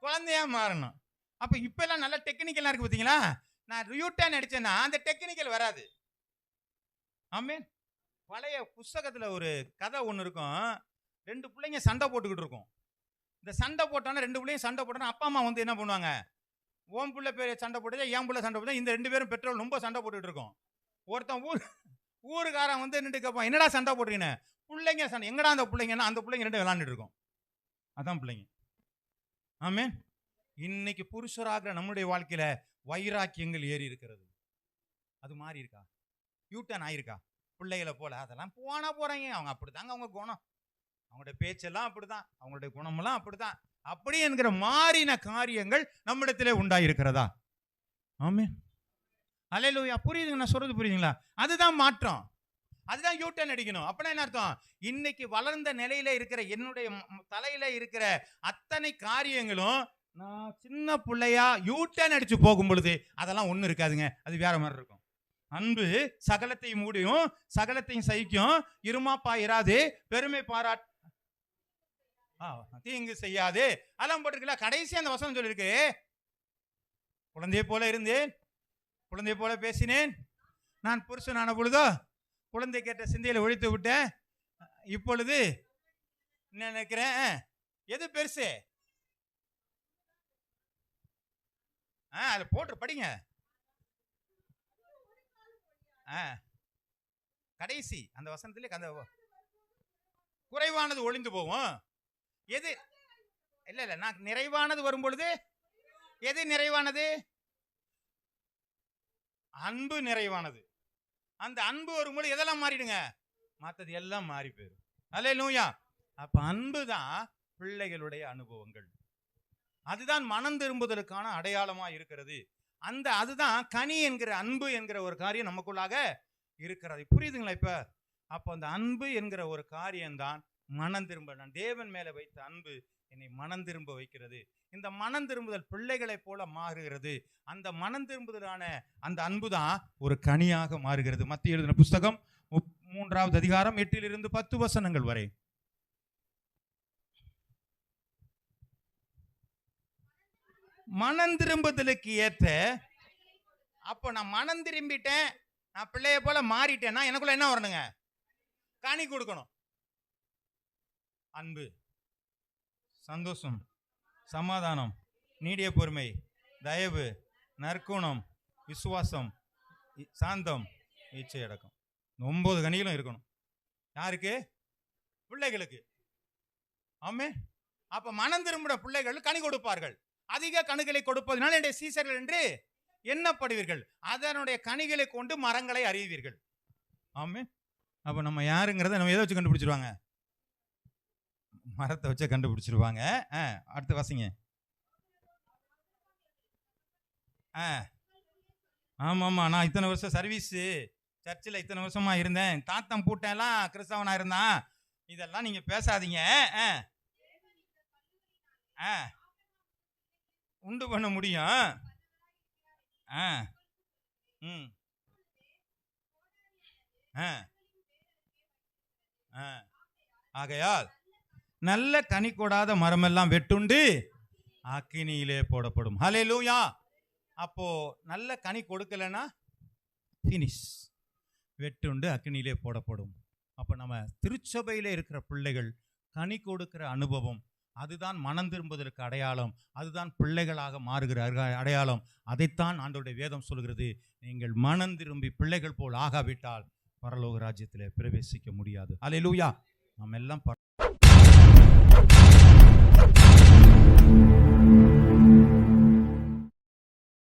குழந்தையா மாறணும். அப்ப இப்ப எல்லாம் நல்ல டெக்னிக்கலா இருக்கு பாத்தீங்களா? நான் யூட்டர்ன் அடிச்சேன்னா அந்த டெக்னிக்கல் வராது. ஆமென். பழைய புஸ்தகத்துல ஒரு கதை ஒன்று இருக்கும். 2 பிள்ளைங்க சண்டை போட்டுக்கிட்டு இருக்கும். இந்த சண்டை போட்டோன்னா 2 பிள்ளைங்க சண்டை போட்டோன்னா அப்பா அம்மா வந்து என்ன பண்ணுவாங்க? ஓம் பிள்ளை பேர் சண்டை போட்டதா என் பிள்ளை சண்டை போட்டா, இந்த 2 பேரும் பெட்ரோல் ரொம்ப சண்டை போட்டுக்கிட்டு இருக்கும். ஒருத்தன் ஊருக்காரன் வந்து நின்று கேட்பான், என்னடா சண்டை போடுறீங்க? பிள்ளைங்க சண்டை. எங்கடா அந்த பிள்ளைங்கன்னா அந்த பிள்ளைங்க 2 விளாண்டுட்டு இருக்கும். அதான் பிள்ளைங்க. ஆமென். இன்னைக்கு புருஷராகிற நம்முடைய வாழ்க்கையில வைராக்கியங்கள் ஏறி இருக்கிறது. அது மாறி இருக்கா? யூட்டர்ன் ஆயிருக்கா? பிள்ளைகளை போல அதெல்லாம் போறாங்க, அவங்க அப்படித்தாங்க, அவங்க குணம், அவங்களுடைய பேச்செல்லாம் அப்படிதான், அவங்களுடைய குணமெல்லாம் அப்படிதான். அப்படி என்கிற மாறின காரியங்கள் நம்மிடத்திலே உண்டாயிருக்கிறதா? ஆமென். அல்லேலூயா. புரியுதுங்க நான் சொல்றது, புரியுதுங்களா? அதுதான் மாற்றம், அதுதான் யூட்டன் அடிக்கணும். அப்படின்னா என்ன அர்த்தம்? இன்னைக்கு வளர்ந்த நிலையில இருக்கிற என்னுடைய தலையில இருக்கிற அத்தனை காரியங்களும் நான் சின்ன பிள்ளையா யூட்டன் அடிச்சு போகும் பொழுது அதெல்லாம் ஒண்ணு இருக்காதுங்க, அது வேற மாதிரி இருக்கும். அன்பு சகலத்தையும் மூடியும் சகலத்தையும் சகிக்கும், இருமாப்பா இராது, பெருமை பாராட் தீங்கு செய்யாது, அதெல்லாம் போட்டிருக்கல. கடைசி அந்த வசனம் சொல்லியிருக்கு, குழந்தையை போல இருந்தேன், குழந்தையை போல பேசினேன், நான் புருஷனான பொழுதோ குழந்தை கேட்ட சிந்தையில ஒழித்து விட்டேன், இப்பொழுது நினைக்கிறேன். எது பெருசு? அதை போட்டு படிங்க. கடைசி அந்த வசனத்திலே அந்த குறைவானது ஒளிந்து போகும். எது? இல்ல இல்ல, நான் நிறைவானது வரும் பொழுது எது நிறைவானது? அன்பு நிறைவானது. அந்த அன்பு வரும்போது எதெல்லாம் மாறிடுங்க? மற்றது எல்லாம் மாறி போயிடும். அல்லேலூயா. அப்ப அன்பு தான் பிள்ளைகளுடைய அனுபவங்கள், அதுதான் மனம் திரும்புதலுக்கான அடையாளமா இருக்கிறது. அதுதான் கனி என்கிற அன்பு என்கிற ஒரு காரியம் நமக்குள்ளாக இருக்கிறது. புரியுதுங்களா இப்ப? அப்போ அந்த அன்பு என்கிற ஒரு காரியம்தான் மனம் திரும்ப, நான் தேவன் மேல வைத்த அன்பு என்னை மனம் திரும்ப வைக்கிறது. இந்த மனம் திரும்புதல் பிள்ளைகளை போல மாறுகிறது. அந்த மனம் திரும்புதலான அந்த அன்பு தான் ஒரு கனியாக மாறுகிறது. மத்திய எழுதின புஸ்தகம் 3வது அதிகாரம் 8 to 10 வசனங்கள் வரை. மனம் திரும்புதலுக்கு ஏற்ற, அப்போ நான் மனம் திரும்பிட்டேன், நான் பிள்ளைய போல மாறிட்டேன்னா எனக்குள்ள என்ன வரணுங்க? கனி கொடுக்கணும். அன்பு, சந்தோஷம், சமாதானம், நீடிய பொறுமை, தயவு, நற்குணம், விசுவாசம், சாந்தம், இச்சை அடக்கம். 9 கனிகளும் இருக்கணும். யாருக்கு? பிள்ளைகளுக்கு. ஆமே. அப்ப மனம் திரும்பின பிள்ளைகள் கனி கொடுப்பார்கள். அதிக கனிகளை கொடுப்பதனால் என்னுடைய சீசர்கள் என்று எண்ணப்படுவீர்கள், அதனுடைய கனிகளை கொண்டு மரங்களை அறிவீர்கள். ஆமே. அப்ப நம்ம யாருங்கிறத நம்ம எதை வச்சு கண்டுபிடிச்சிருவாங்க? மரத்தை வச்சு கண்டுபிடிச்சிருவாங்க. அடுத்து வாசிங்க. ஆமாம்மா, நான் இத்தனை வருஷம் சர்வீஸ் சர்ச்சில் இத்தனை வருஷமா இருந்தேன், தாத்தம் பூட்டெல்லாம் கிறிஸ்தவனா இருந்தான், இதெல்லாம் நீங்க பேசாதீங்க. உண்டு பண்ண முடியும். ஆகையால் நல்ல கனி கொடாத மரமெல்லாம் வெட்டுண்டு அக்கினியிலே போடப்படும். ஹல்லேலூயா. அப்போ நல்ல கனி கொடுக்கலன்னா ஃபினிஷ், வெட்டுண்டு அக்கினியிலே போடப்படும். அப்போ நம்ம திருச்சபையிலே இருக்கிற பிள்ளைகள் கனி கொடுக்கிற அனுபவம், அதுதான் மனம் திரும்புவதற்கு அடையாளம், அதுதான் பிள்ளைகளாக மாறுகிற அடையாளம். அதைத்தான் ஆண்டவருடைய வேதம் சொல்கிறது. நீங்கள் மனம் திரும்பி பிள்ளைகள் போல் ஆகாவிட்டால் பரலோக ராஜ்யத்திலே பிரவேசிக்க முடியாது. அல்லேலூயா. நம்ம எல்லாம்